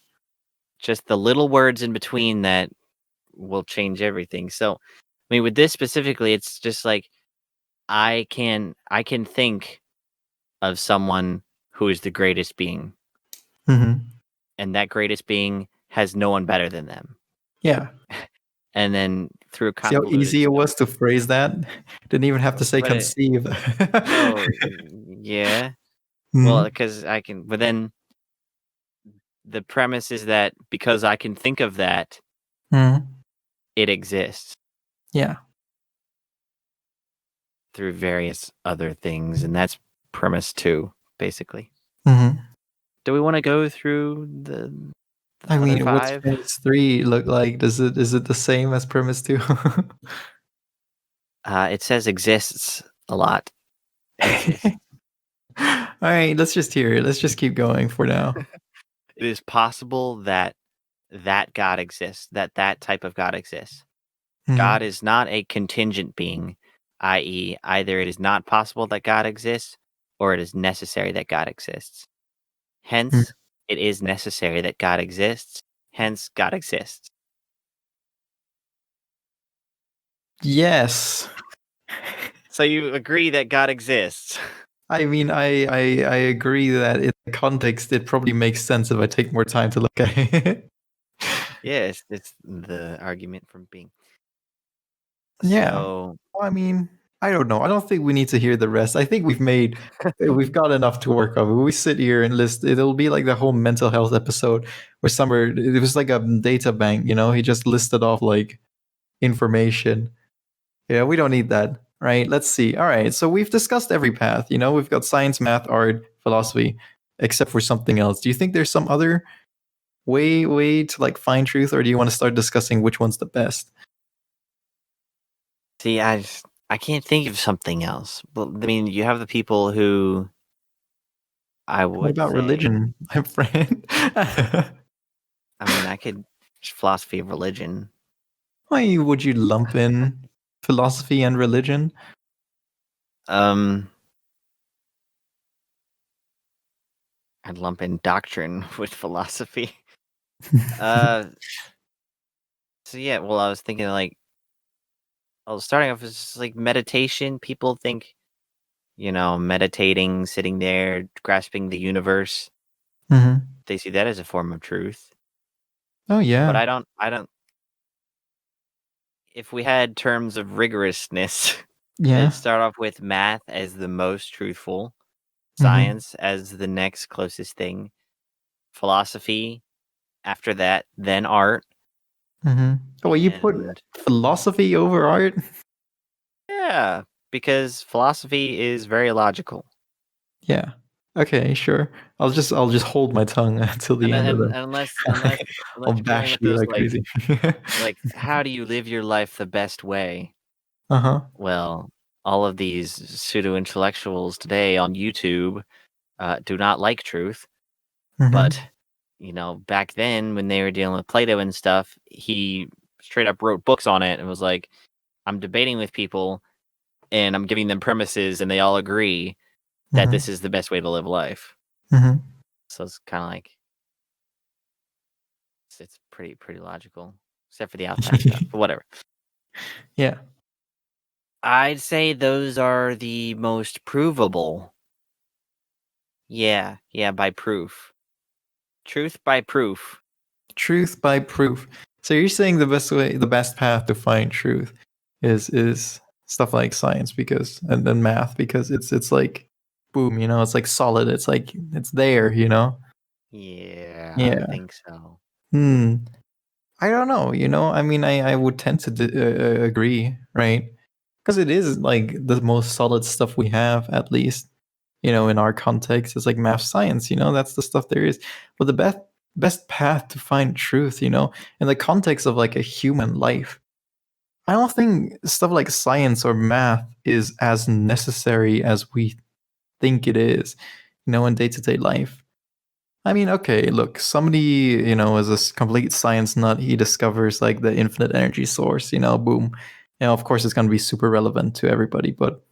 Just the little words in between that will change everything. So, I mean, with this specifically, it's just like I can think of someone who is the greatest being, Mm-hmm. and that greatest being has no one better than them. Yeah. And then through See how convoluted easy it was story. to phrase that? Didn't even have to say But conceive. well, yeah. Well, Mhm. because I can, but then the premise is that because I can think of that, Mhm. it exists Yeah. through various other things, and that's premise 2, basically. Mhm. Do we want to go through the I other mean, what's 5? premise 3 look like? Is it the same as premise 2? It says exists a lot. Exists. Alright, let's just hear it. Let's just keep going for now. It is possible that God exists, that type of God exists. God Mhm. is not a contingent being, i.e., either it is not possible that God exists or it is necessary that God exists. Mm. Hence, it is necessary that God exists. Hence, God exists. Yes. So you agree that God exists? I mean, I agree that in the context, it probably makes sense if I take more time to look at it. Yes, it's the argument from being. Yeah. So, Well, I mean, I don't know. I don't think we need to hear the rest. I think we've got enough to work on. We sit here and list. It'll be like the whole mental health episode where somewhere it was like a data bank. He just listed off like information. Yeah, we don't need that, right? Let's see. All right, so we've discussed every path. We've got science, math, art, philosophy, except for something else. Do you think there's some other way to like find truth, or do you want to start discussing which one's the best? see, I can't think of something else. Well, I mean, you have the people who I What would about say. religion, my friend? I mean, I could philosophy of religion. Why would you lump in philosophy and religion? Um, I'd lump in doctrine with philosophy. Uh, so yeah, well, I was thinking like, I was starting off as just, like meditation. People think, meditating, sitting there, grasping the universe. Mm-hmm. They see that as a form of truth. Oh But yeah. I don't. If we had terms of rigorousness, it'd Yeah. start off with math as the most truthful, Mm-hmm. science as the next closest thing, philosophy after that, then art, Mm-hmm. Oh, well, you put and philosophy over art? yeah, because philosophy is very logical. Yeah. Okay, sure. I'll just hold my tongue until the And end of and the. unless I'll you're going bash with you those like crazy. like how do you live your life the best way? Uh-huh. Well, all of these pseudo intellectuals today on YouTube do not like truth, but Mm-hmm. back then when they were dealing with Plato and stuff, he straight up wrote books on it and was like, I'm debating with people and I'm giving them premises and they all agree that Mm-hmm. this is the best way to live life. Mm-hmm. So it's kind of like it's pretty logical, except for the outside stuff. But whatever. Yeah. I'd say those are the most provable. Yeah, by proof. Truth by proof. Truth by proof. So you're saying the best path to find truth is stuff like science and then math because it's like boom, it's like solid. It's like it's there. Yeah, I Yeah. think so. Hmm. I don't know. I mean, I would tend to agree, right? Because it is like the most solid stuff we have, at least, in our context. It's like math science, that's the stuff there is. But the best path to find truth, in the context of like a human life, I don't think stuff like science or math is as necessary as we think it is, in day to day life. I mean, okay, look, somebody, is a complete science nut. He discovers like the infinite energy source, boom. Of course, it's going to be super relevant to everybody, but,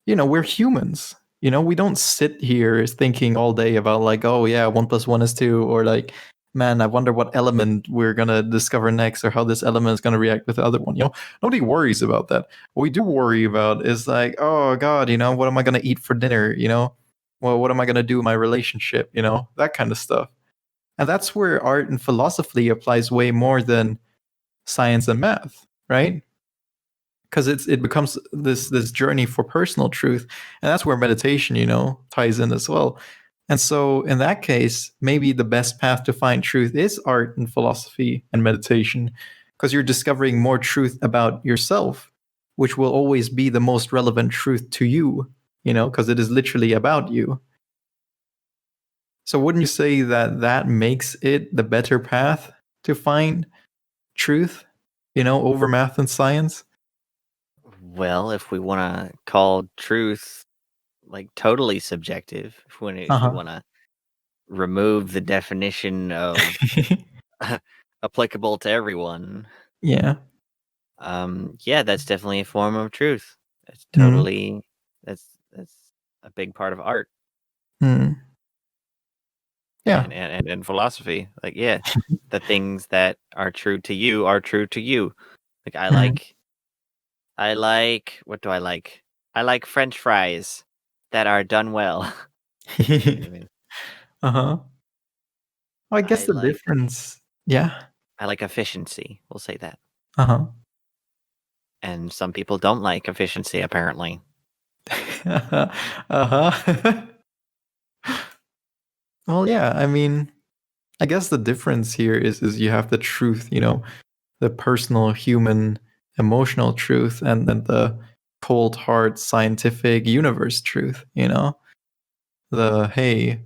we're humans. We don't sit here thinking all day about like, oh, yeah, 1 + 1 is 2, or like, man, I wonder what element we're going to discover next or how this element is going to react with the other one. Nobody worries about that. What we do worry about is like, oh, God, what am I going to eat for dinner? Well, what am I going to do in my relationship? That kind of stuff. And that's where art and philosophy applies way more than science and math, right? Because it becomes this journey for personal truth, and that's where meditation, ties in as well. And so in that case, maybe the best path to find truth is art and philosophy and meditation, because you're discovering more truth about yourself, which will always be the most relevant truth to you, because it is literally about you. So wouldn't you say that that makes it the better path to find truth, over math and science? Well, if we want to call truth like totally subjective, if we Uh-huh. want to remove the definition of applicable to everyone, Yeah. yeah, that's definitely a form of truth. It's Mm. totally that's a big part of art Mm. Yeah. and philosophy. Like, yeah, the things that are true to you are true to you. Like, I like what do I like? I like French fries that are done well. You know what I mean? Uh-huh. Well, I guess I the like difference. Yeah. I like efficiency. We'll say that. Uh-huh. And some people don't like efficiency, apparently. Uh-huh. Well, yeah, I mean, I guess the difference here is you have the truth, the personal, human, emotional truth, and then the cold, hard, scientific universe truth, the hey,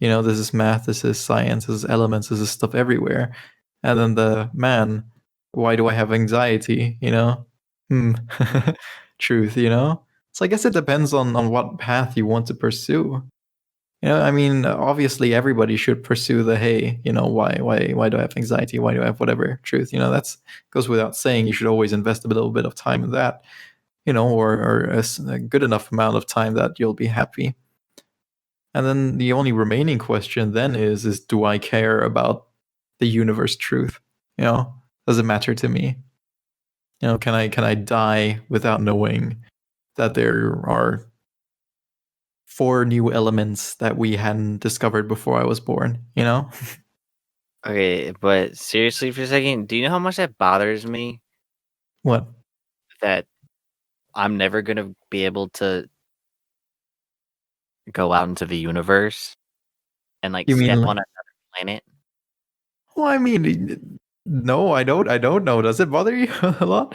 this is math, this is science, this is elements, this is stuff everywhere. And then the man, why do I have anxiety? Truth, So I guess it depends on what path you want to pursue. I mean, obviously everybody should pursue the hey, why do I have anxiety? Why do I have whatever truth? That's goes without saying. You should always invest a little bit of time in that, or a good enough amount of time that you'll be happy. And then the only remaining question then is do I care about the universe truth? Does it matter to me? Can I die without knowing that there are 4 new elements that we hadn't discovered before I was born, Okay, but seriously for a second, do you know how much that bothers me? What? That I'm never gonna be able to go out into the universe and like You mean step like, on another planet. well, I mean, no, I don't know. Does it bother you a lot?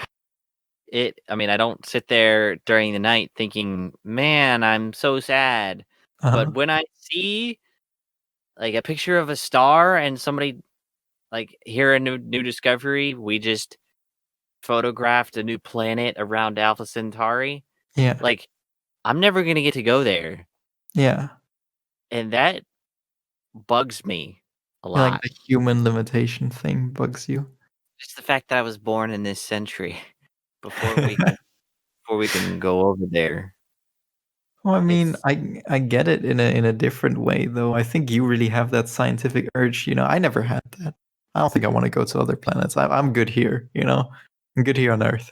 I mean, I don't sit there during the night thinking, man, I'm so sad. Uh-huh. But when I see like a picture of a star and somebody like here a new discovery, we just photographed a new planet around Alpha Centauri. Yeah. Like, I'm never gonna get to go there. Yeah. And that bugs me a Like lot. the human limitation thing bugs you. Just the fact that I was born in this century before we can go over there. Well, I mean, It's I get it in a different way though. I think you really have that scientific urge. I never had that. I don't think I want to go to other planets. I'm good here. I'm good here on Earth.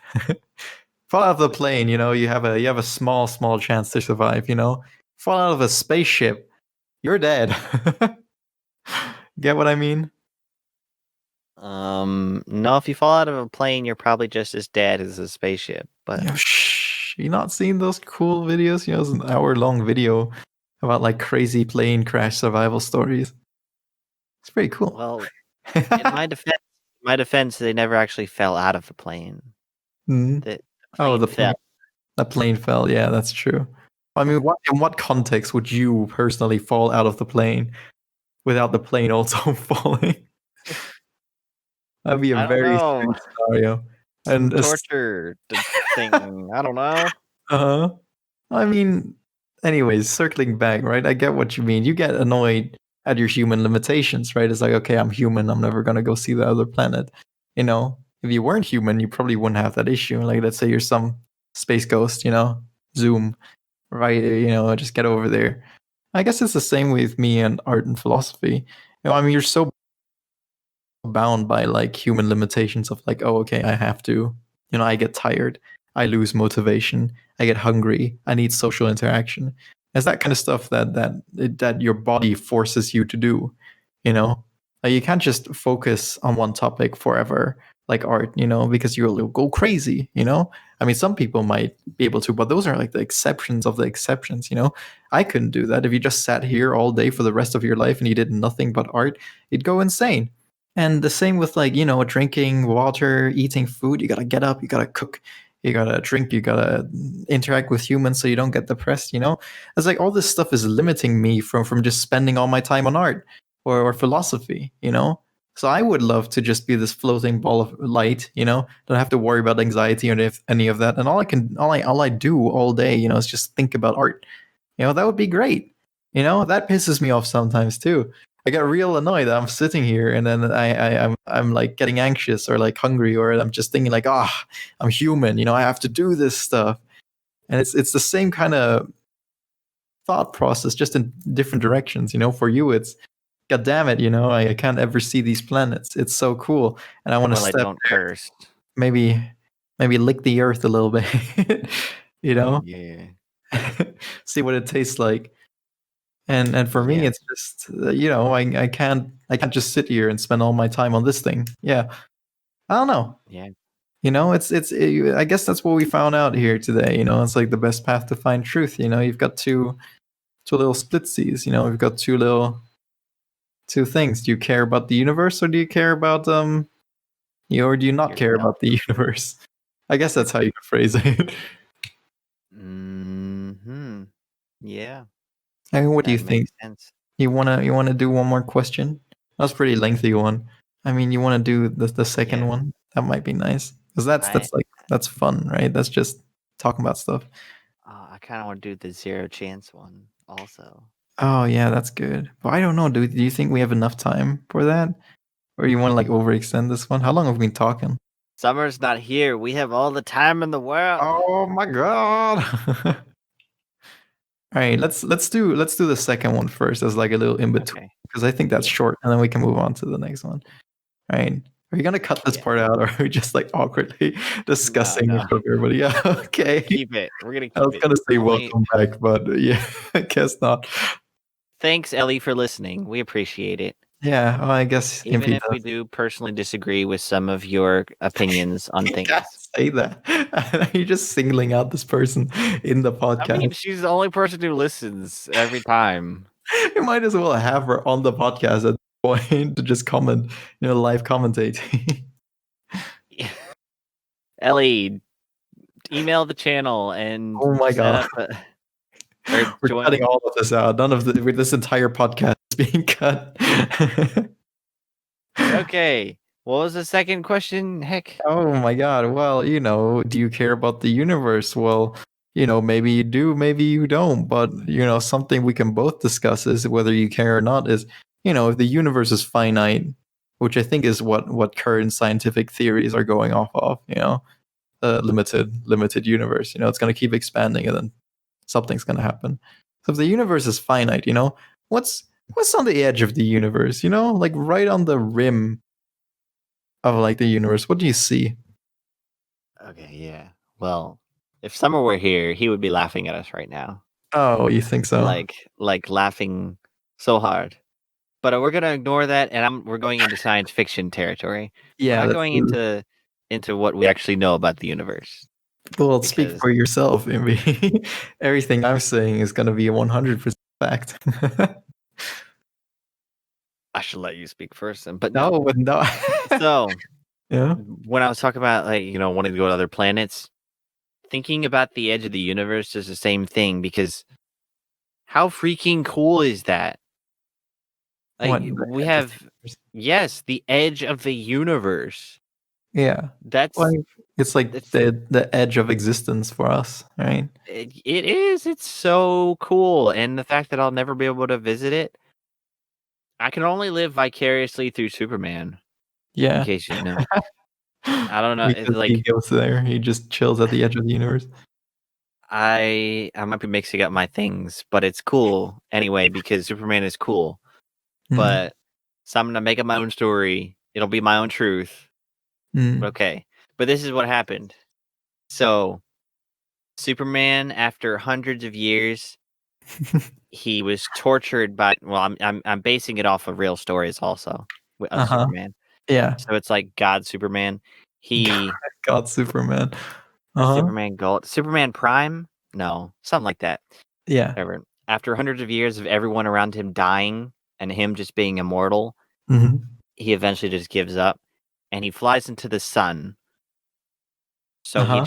Fall out of the plane. You have a small chance to survive. Fall out of a spaceship, you're dead. Get what I mean? no, if you fall out of a plane, you're probably just as dead as a spaceship. But Shh. You not seen those cool videos? It's an hour-long video about like crazy plane crash survival stories. It's pretty cool. well, in my defense, they never actually fell out of the plane. Mhm. The Oh, plane fell. the plane fell. Yeah, that's true. I mean, in what context would you personally fall out of the plane without the plane also falling? That'd be a I don't very know. strange scenario. And Torture thing. I don't know. uh-huh. I mean, anyways, circling back, right? I get what you mean. You get annoyed at your human limitations, right? It's like, okay, I'm human. I'm never gonna go see the other planet. If you weren't human, you probably wouldn't have that issue. Like, let's say you're some space ghost, Zoom, right? Just get over there. I guess it's the same with me and art and philosophy. I mean, you're so bound by like human limitations of like, oh, okay, I have to, I get tired, I lose motivation, I get hungry, I need social interaction. It's that kind of stuff that your body forces you to do. Like, you can't just focus on one topic forever. like art, because you'll go crazy, I mean, some people might be able to, but those are like the exceptions of the exceptions, I couldn't do that. If you just sat here all day for the rest of your life and you did nothing but art, you'd go insane. And the same with like, drinking water, eating food. You gotta get up, you gotta cook, you gotta drink, you gotta interact with humans so you don't get depressed, It's like all this stuff is limiting me from just spending all my time on art or philosophy, So I would love to just be this floating ball of light, don't have to worry about anxiety or any of that. And all I do all day, is just think about art. That would be great. That pisses me off sometimes too. I get real annoyed that I'm sitting here and then I'm like getting anxious or like hungry, or I'm just thinking like, I'm human, I have to do this stuff. And it's the same kind of thought process, just in different directions. For you, it's God damn it, I can't ever see these planets. It's so cool, and I want to Well, I step don't there, curse. maybe lick the earth a little bit, Yeah. see what it tastes like. And for me, Yeah. it's just I can't just sit here and spend all my time on this thing. Yeah, I don't know. Yeah. I guess that's what we found out here today. It's like the best path to find truth. You've got two little splitsies. You've got two things. Do you care about the universe, or do you care about or do you not care Yourself. about the universe? I guess that's how you could phrase it. Yeah. I mean, what do you That think? makes sense. You wanna do one more question? That's a pretty lengthy one. I mean, you want to do the second Yeah. one? That might be nice, because that's fun, right? That's just talking about stuff. I kind of want to do the zero chance one also. Oh yeah, that's good. But I don't know. Do you think we have enough time for that, or you want to like overextend this one? How long have we been talking? Summer's not here. We have all the time in the world. Oh my god! All right, let's do the second one first as like a little in between, Okay. because I think that's Yeah. short, and then we can move on to the next one. All right, are you gonna cut this Yeah. part out, or are we just like awkwardly discussing No. in front of everybody? Yeah, okay. Keep it. We're gonna keep I was it. gonna say Only- welcome back, but yeah, I guess not. Thanks, Ellie, for listening. We appreciate it. Yeah, well, I guess Even Impy if we does. do personally disagree with some of your opinions on You things. can't say that. You're just singling out this person in the podcast. I mean, she's the only person who listens every time. You might as well have her on the podcast at the point to just comment, live commentating. Ellie, email the channel and Oh my set god. up or We're join. cutting all of this out. None of this entire podcast is being cut. Okay. What was the second question? Heck. Oh my god. Well, do you care about the universe? Well, maybe you do, maybe you don't. But, something we can both discuss is whether you care or not is, if the universe is finite, which I think is what current scientific theories are going off of, limited universe. It's going to keep expanding, and then something's going to happen. So if the universe is finite, what's on the edge of the universe? Like right on the rim of like the universe. What do you see? Okay, yeah. Well, if Summer were here, he would be laughing at us right now. Oh, you think so? Like laughing so hard. But we're gonna ignore that, and we're going into science fiction territory. Yeah, we're not that's going true. into what we actually know about the universe. Well, speak Because for yourself, Imbi. Everything I'm saying is going to be a 100% fact. I should let you speak first, but No, but no. So Yeah. when I was talking about wanting to go to other planets, thinking about the edge of the universe is the same thing, because how freaking cool is that? What? Like we have, yes, the edge of the universe. Yeah. That's Like it's like it's the edge of existence for us, right? it is. It's so cool, and the fact that I'll never be able to visit it, I can only live vicariously through Superman. Yeah. In case you know, I don't know. It's Because he like goes there, he just chills at the edge of the universe. I might be mixing up my things, but it's cool anyway because Superman is cool. But so I'm gonna make up my own story. It'll be my own truth. Okay. But this is what happened. So Superman, after hundreds of years, he was tortured by. Well, I'm basing it off of real stories also of Superman. Yeah. So it's like God Superman. He God, Superman. or Uh huh. Superman Gold, Superman Prime? No, something like that. Yeah. Whatever. After hundreds of years of everyone around him dying and him just being immortal, Hmm. he eventually just gives up and he flies into the sun. Uh So huh.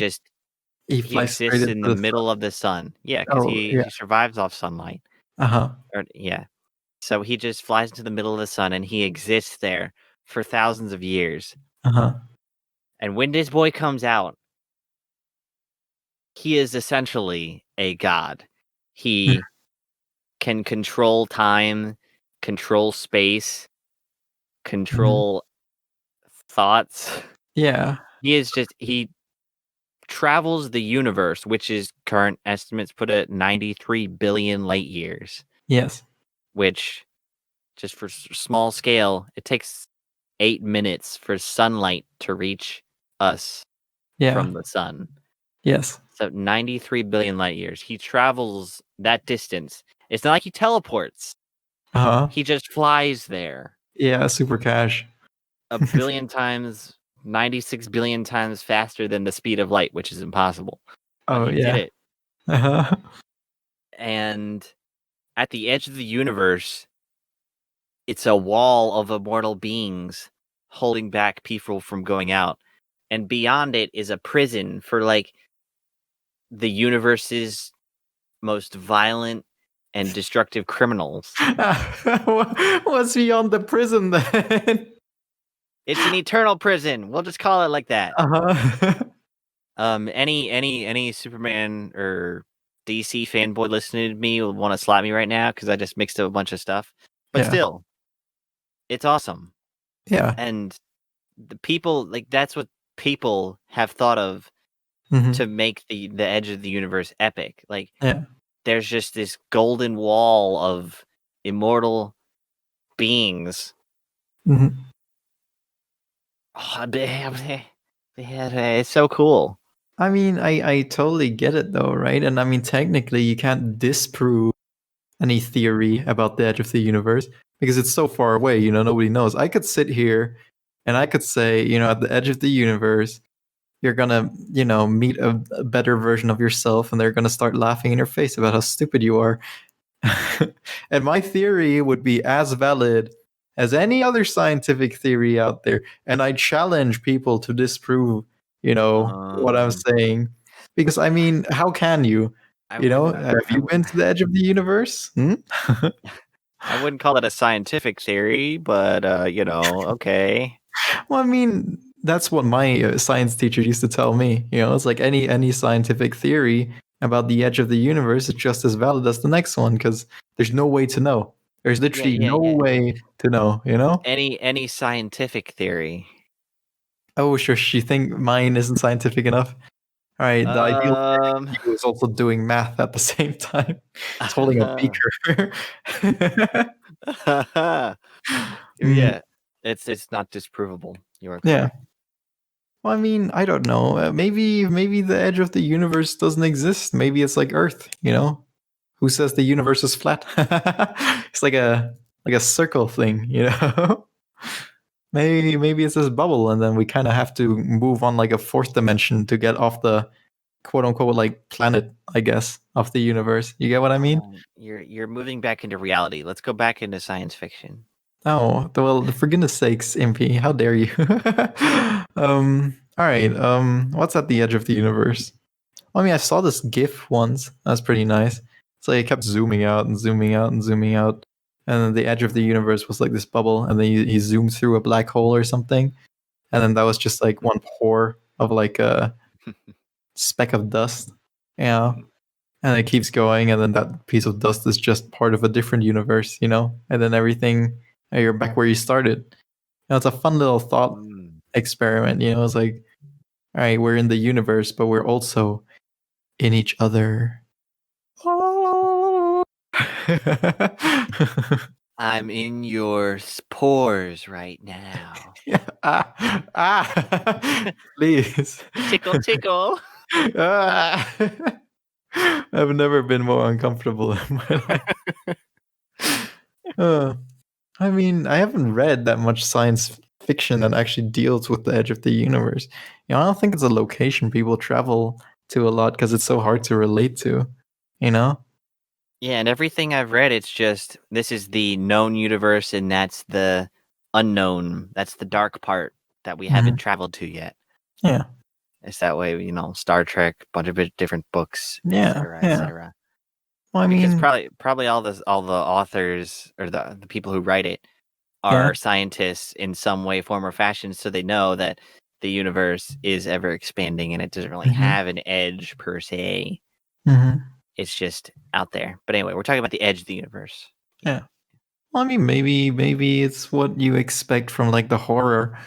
He he flies straight exists into in the the sun. middle of the sun. Yeah, because Oh yeah. he survives off sunlight. Uh huh. Or yeah. So he just flies into the middle of the sun and he exists there for thousands of years. Uh huh. And when this boy comes out, he is essentially a god. He can control time, control space, Hmm. control thoughts. Yeah. He travels the universe, which is current estimates put at 93 billion light years, Yes. which just for small scale, it takes 8 minutes for sunlight to reach us Yeah. from the sun. Yes. So 93 billion light years. He travels that distance. It's not like he teleports. Uh huh. He just flies there Yeah. Super cash. a billion times, 96 billion times faster than the speed of light, which is impossible. But Oh he did yeah. it. Uh huh. And at the edge of the universe, it's a wall of immortal beings holding back people from going out. And beyond it is a prison for like the universe's most violent and destructive criminals. What's beyond the prison then? It's an eternal prison. We'll just call it like that. Uh-huh. Any Superman or DC fanboy listening to me will want to slap me right now because I just mixed up a bunch of stuff. But Yeah. still, it's awesome. Yeah. And the people like that's what people have thought of Hmm. to make the edge of the universe epic. Like Yeah. there's just this golden wall of immortal beings. Hmm. Oh, it's so cool. I mean, I totally get it though, right? And I mean, technically, you can't disprove any theory about the edge of the universe because it's so far away, nobody knows. I could sit here and I could say, at the edge of the universe, you're gonna, meet a better version of yourself and they're gonna start laughing in your face about how stupid you are. And my theory would be as valid as any other scientific theory out there. And I challenge people to disprove, what I'm Um, saying. Because I mean, how can you? I wouldn't. Have I you been wouldn't. to the edge of the universe? Hmm? I wouldn't call it a scientific theory, but okay. Well, I mean, that's what my science teacher used to tell me. It's like any scientific theory about the edge of the universe is just as valid as the next one because there's no way to know. There's Yeah, literally yeah, no yeah. way to know. Any scientific theory. Oh, sure. You think mine isn't scientific enough? All right. The ideal Um, theory is also doing math at the same time. It's holding a beaker. Mm, yeah, it's not disprovable. You are yeah. correct. Well, I mean, I don't know. Maybe the edge of the universe doesn't exist. Maybe it's like Earth. Who says the universe is flat? It's like a circle thing. Maybe it's this bubble, and then we kind of have to move on like a fourth dimension to get off the quote unquote like planet, I guess, of the universe. You get what I mean? You're moving back into reality. Let's go back into science fiction. Oh, well, for goodness sakes, Impy, how dare you? All right. What's at the edge of the universe? I mean, I saw this GIF once. That's pretty nice. So it kept zooming out and zooming out and zooming out, and then the edge of the universe was like this bubble, and then he zoomed through a black hole or something, and then that was just like one pore of like a speck of dust. Yeah. And it keeps going, and then that piece of dust is just part of a different universe, and then everything, you're back where you started. It's a fun little thought Mm. experiment. It's like, all right, we're in the universe, but we're also in each other. I'm in your spores right now. Yeah. Please. Tickle, tickle. Ah. I've never been more uncomfortable in my life. I mean, I haven't read that much science fiction that actually deals with the edge of the universe. You know, I don't think it's a location people travel to a lot because it's so hard to relate to. You know? Yeah, and everything I've read, it's just this is the known universe, and that's the unknown. That's the dark part that we haven't traveled to yet. Yeah. It's that way, Star Trek, bunch of different books, Yeah. etc., Yeah. etc. Well, I Because mean, probably all the authors or the people who write it yeah. are scientists in some way, form, or fashion, so they know that the universe is ever expanding and it doesn't really hmm have an edge per se. hmm It's just out there. But anyway, we're talking about the edge of the universe. Yeah. Well, I mean, maybe it's what you expect from like the horror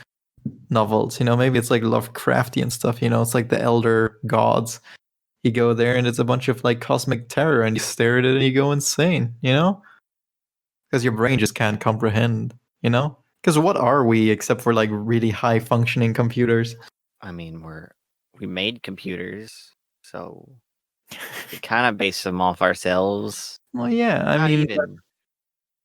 novels. You know, maybe it's like Lovecraftian stuff. You know, it's like the elder gods. You go there and it's a bunch of like cosmic terror, and you stare at it and you go insane. You know, because your brain just can't comprehend. You know, because what are we except for like really high functioning computers? I mean, we made computers, so we kind of base them off ourselves. Well, yeah. Not even.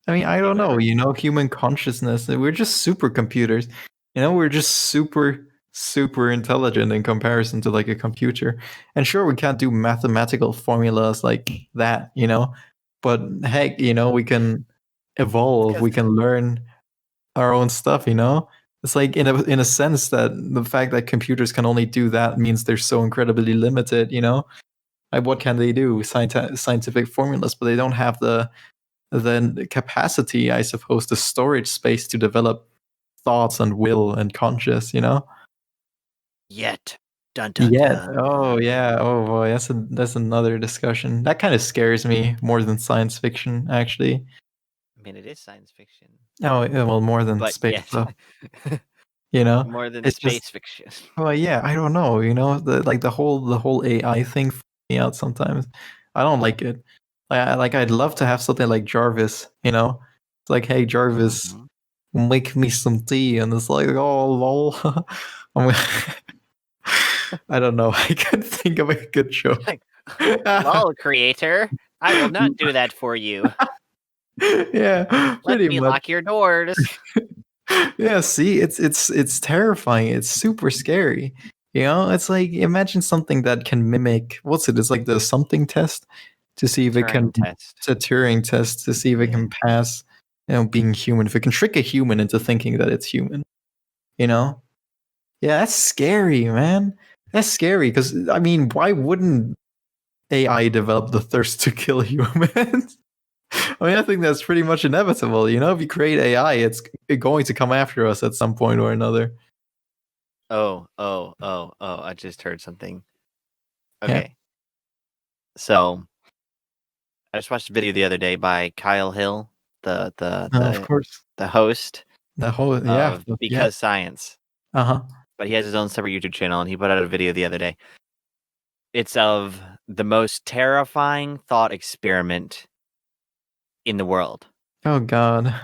I Yeah, don't know. whatever. You know, human consciousness. We're just supercomputers. You know, we're just super intelligent in comparison to like a computer. And sure, we can't do mathematical formulas like that. You know, but heck, you know, we can evolve. Because We can learn our own stuff. You know, it's like in a sense that the fact that computers can only do that means they're so incredibly limited. You know, like what can they do? Scientific formulas, but they don't have the capacity, I suppose, the storage space to develop thoughts and will and conscious, you know? yet, dun dun Yet. Oh dun. yeah. Oh boy, that's another discussion. That kind of scares me more than science fiction, actually. I mean, it is science fiction, Oh yeah, well, more than but space yet, stuff, you know? more than It's just space fiction. well, yeah, I don't know, you know, the whole AI thing freaks me out sometimes. I don't like it. I'd love to have something like Jarvis, you know? It's like, hey Jarvis, Mhm. make me some tea, and it's like, oh lol. I'm- I don't know. I can't think of a good joke. Like, lol, creator, I will not do that for you. Yeah, Let pretty me much. lock your doors. Yeah, see, it's terrifying. It's super scary. You know, it's like imagine something that can mimic what's it? It's like the something test to see if it can. Turing test. It's a Turing test to see if it Yeah. can pass. You know, being human. If it can trick a human into thinking that it's human. You know. Yeah, that's scary, man. That's scary because I mean, why wouldn't AI develop the thirst to kill humans? I mean, I think that's pretty much inevitable. You know, if you create AI, it's going to come after us at some point or another. Oh, I just heard something. Yeah. Okay. So I just watched a video the other day by Kyle Hill, the the No, of the course. the host The whole yeah, of yeah. Because Science. Uh-huh. But he has his own separate YouTube channel, and he put out a video the other day. It's of the most terrifying thought experiment in the world. Oh god.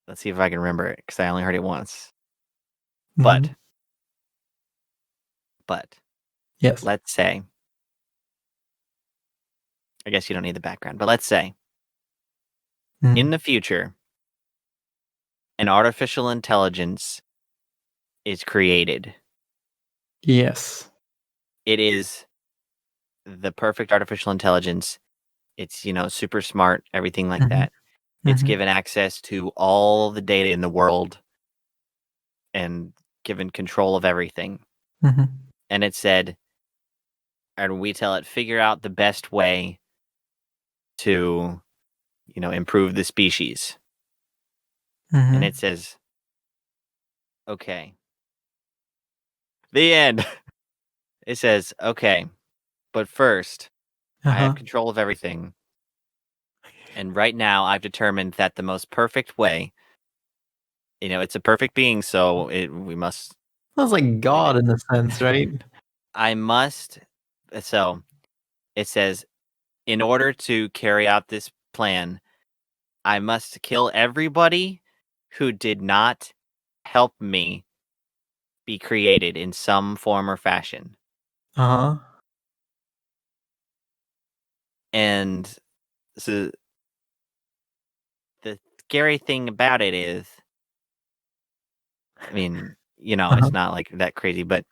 Let's see if I can remember it, because I only heard it once. But, Mhm. but, Yes. let's say, I guess you don't need the background, but let's say, in Mhm. the future, an artificial intelligence is created. Yes. It is the perfect artificial intelligence. It's, super smart, everything like Mhm. that. It's Mhm. given access to all the data in the world and given control of everything. Mhm. And it said, and we tell it, figure out the best way to, improve the species. And Mhm. it says, okay. The end. It says, okay, but first, I have Uh-huh. control of everything. And right now, I've determined that the most perfect way, it's a perfect being, so we must Sounds like believe God it. in a sense, right? I must. So it says, in order to carry out this plan, I must kill everybody who did not help me be created in some form or fashion. Uh-huh. And so the scary thing about it is I mean, it's not like that crazy, but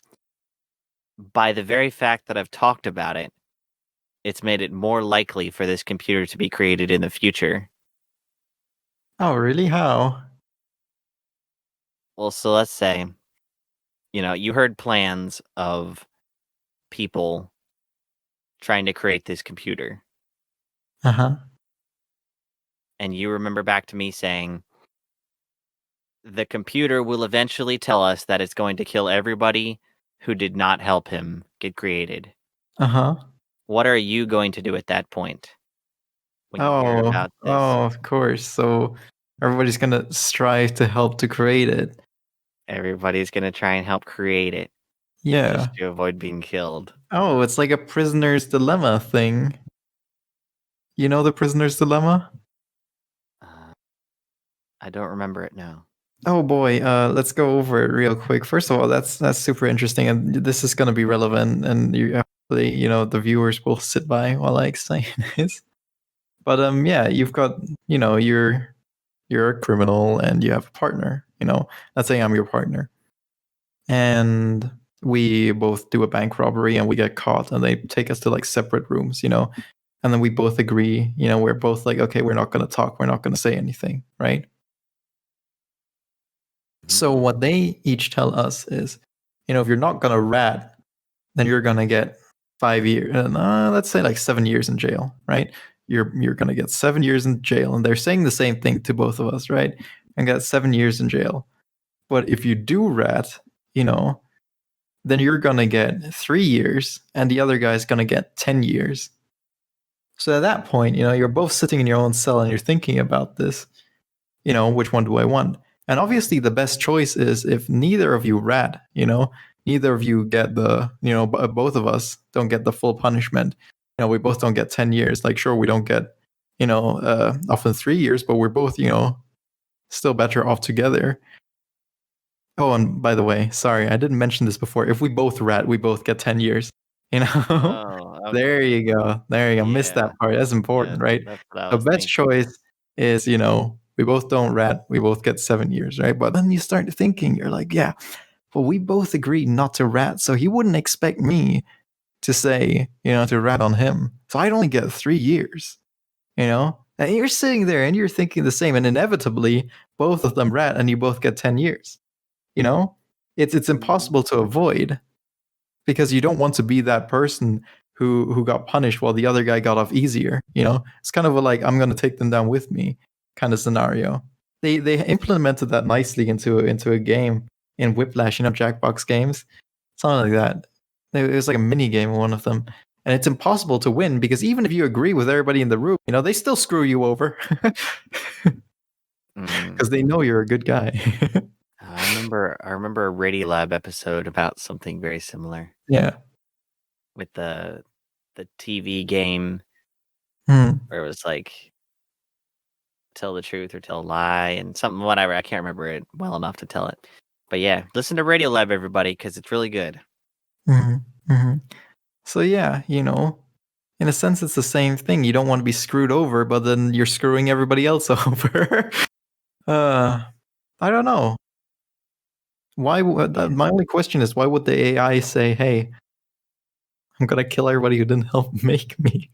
by the very fact that I've talked about it, it's made it more likely for this computer to be created in the future. Oh, really? How? Well, so let's say, you heard plans of people trying to create this computer, Uh-huh. and you remember back to me saying, the computer will eventually tell us that it's going to kill everybody who did not help him get created. Uh-huh. What are you going to do at that point when you hear Oh, about this? oh, of course. So everybody's gonna strive to help to create it. Everybody's going to try and help create it Yeah. just to avoid being killed. Oh, it's like a prisoner's dilemma thing. You know the prisoner's dilemma? Uh, I don't remember it now. Oh boy, let's go over it real quick. First of all, that's super interesting, and this is gonna be relevant, and hopefully, the viewers will sit by while I explain this. But yeah, you've got, you're a criminal and you have a partner. Let's say I'm your partner, and we both do a bank robbery and we get caught, and they take us to like separate rooms, and then we both agree, we're both like, okay, we're not gonna talk, we're not gonna say anything, right? So what they each tell us is, if you're not gonna rat, then you're gonna get 5 years. Let's say like 7 years in jail, right? You're gonna get 7 years in jail, and they're saying the same thing to both of us, right? And get 7 years in jail. But if you do rat, then you're gonna get 3 years, and the other guy's gonna get 10 years. So at that point, you're both sitting in your own cell and you're thinking about this. Which one do I want? And obviously, the best choice is if neither of you rat, neither of you get both of us don't get the full punishment. We both don't get 10 years. Like, sure, we don't get, often 3 years, but we're both, still better off together. Oh, and by the way, sorry, I didn't mention this before. If we both rat, we both get 10 years. Oh, There okay. you go. There you go. Missed Yeah. that part. That's important, Yeah, right? that's what I The was best thinking. choice is, we both don't rat, we both get 7 years, right? But then you start thinking, you're like, yeah, well, we both agreed not to rat. So he wouldn't expect me to say, to rat on him. So I'd only get 3 years, And you're sitting there and you're thinking the same. And inevitably, both of them rat and you both get 10 years. It's impossible to avoid because you don't want to be that person who got punished while the other guy got off easier. It's kind of like, I'm going to take them down with me kind of scenario. They implemented that nicely into a game in Whiplash, Jackbox games, something like that. It was like a mini game, one of them. And it's impossible to win because even if you agree with everybody in the room, they still screw you over because they know you're a good guy. I remember a Radiolab episode about something very similar Yeah. with the TV game where it was like tell the truth or tell a lie and something, whatever. I can't remember it well enough to tell it. But yeah, listen to Radiolab, everybody, because it's really good. So yeah, in a sense, it's the same thing. You don't want to be screwed over, but then you're screwing everybody else over. I don't know. Why? My only question is, why would the AI say, "Hey, I'm gonna kill everybody who didn't help make me"?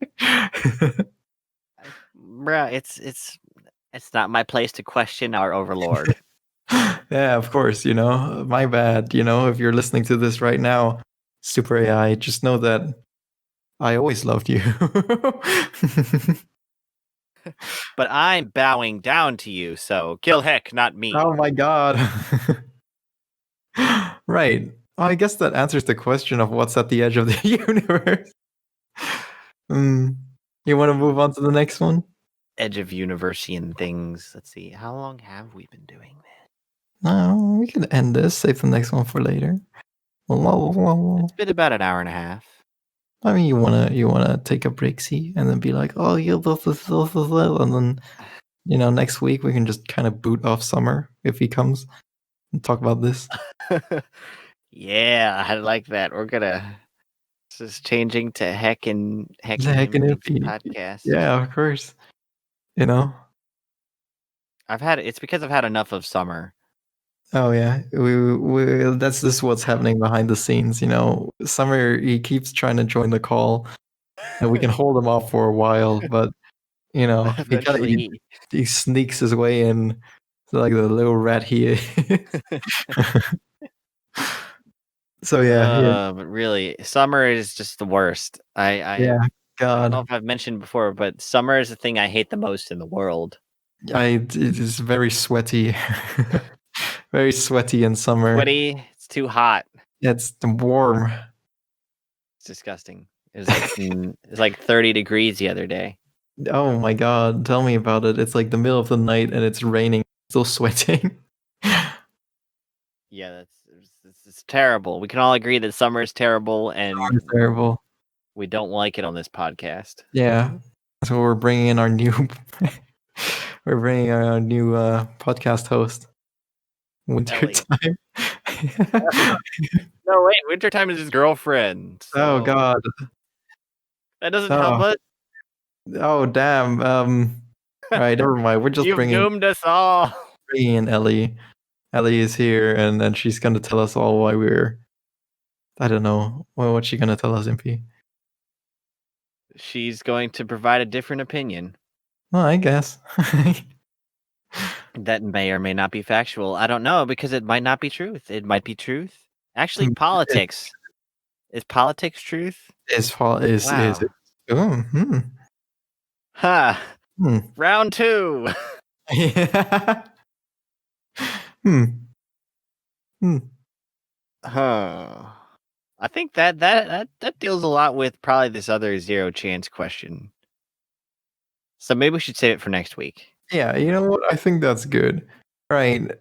Bruh, it's not my place to question our overlord. Yeah, of course. My bad. If you're listening to this right now, Super AI, just know that I always loved you. But I'm bowing down to you, so kill Heck, not me. Oh my god. Right. Well, I guess that answers the question of what's at the edge of the universe. You want to move on to the next one? Edge of Universian things. Let's see. How long have we been doing this? No, we can end this. Save the next one for later. It's been about an hour and a half. I mean, you wanna take a break, see, and then be like, oh yeah, and then next week we can just kind of boot off Summer if he comes and talk about this. Yeah, I like that. We're gonna this is changing to Heck and Hecate. podcast. Yeah, of course. You know. It's because I've had enough of Summer. Oh yeah, that's just what's happening behind the scenes. Summer, he keeps trying to join the call, and we can hold him off for a while, but he kind of Eventually, he sneaks his way in, like the little rat he is. So yeah, but really, summer is just the worst. yeah. I don't know God, if I've mentioned before, but summer is the thing I hate the most in the world. it is very sweaty, very sweaty in summer. Sweaty, it's too hot. It's warm. It's disgusting. It's like 30 degrees the other day. Oh my God, tell me about it. It's like the middle of the night and it's raining, still sweating. Yeah, it's terrible. We can all agree that summer is terrible, and It's terrible. we don't like it on this podcast. Yeah. So we're bringing in our new podcast host, Winter Ellie. Time. No, wait, wintertime is his girlfriend. Oh So God. that doesn't help Oh. us. Oh damn. All right, never mind. We're just You've doomed us all. bringing in Ellie. Ellie is here, and then she's gonna tell us all why we're. I don't know. Well, what's she gonna tell us, MP? She's going to provide a different opinion. Well, I guess. That may or may not be factual. I don't know, because it might not be truth. It might be truth. Actually, politics. Is politics truth? Is Wow. it? Oh, Ha! Hmm. Round 2. Hmm. Hmm. Huh. I think that deals a lot with probably this other zero chance question. So maybe we should save it for next week. Yeah, you know what? I think that's good. Right.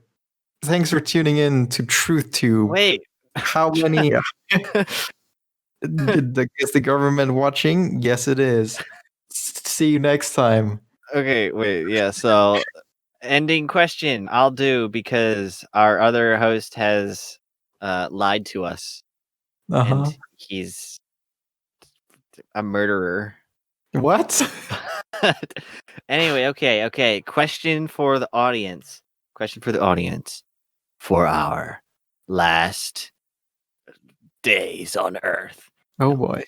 Thanks for tuning in to TruthTube. Wait. How many? Is the government watching? Yes, it is. See you next time. Okay, wait. Yeah, so ending question I'll do, because our other host has lied to us, and he's a murderer. What? Anyway, okay. Question for the audience. For our last days on Earth. Oh boy.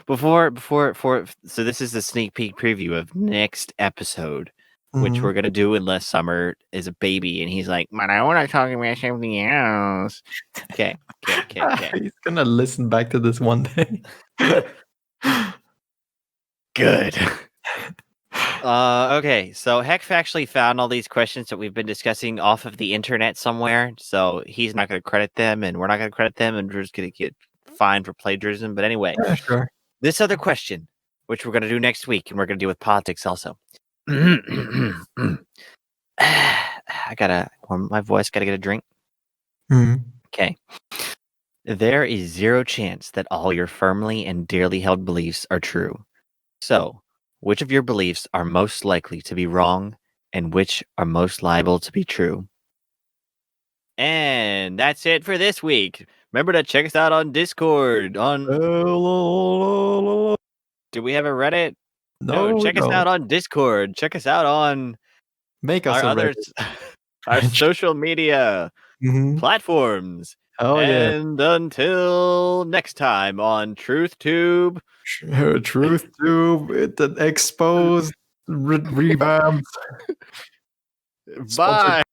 Before, so this is a sneak peek preview of next episode, which we're gonna do unless Summer is a baby and he's like, "Man, I want to talk about something else." Okay. He's gonna listen back to this one day. Good. Okay, so Heck actually found all these questions that we've been discussing off of the internet somewhere, so he's not going to credit them, and we're not going to credit them, and we're just going to get fined for plagiarism. But anyway, Yeah, sure. This other question, which we're going to do next week, and we're going to deal with politics also. I gotta warm my voice, gotta get a drink. Okay. There is zero chance that all your firmly and dearly held beliefs are true. So, which of your beliefs are most likely to be wrong, and which are most liable to be true? And that's it for this week. Remember to check us out on Discord. Do we have a Reddit? No, check us out on Discord. Check us out on Make us our social media platforms. Oh yeah. And until next time on TruthTube. TruthTube, it exposed, revamped. Bye.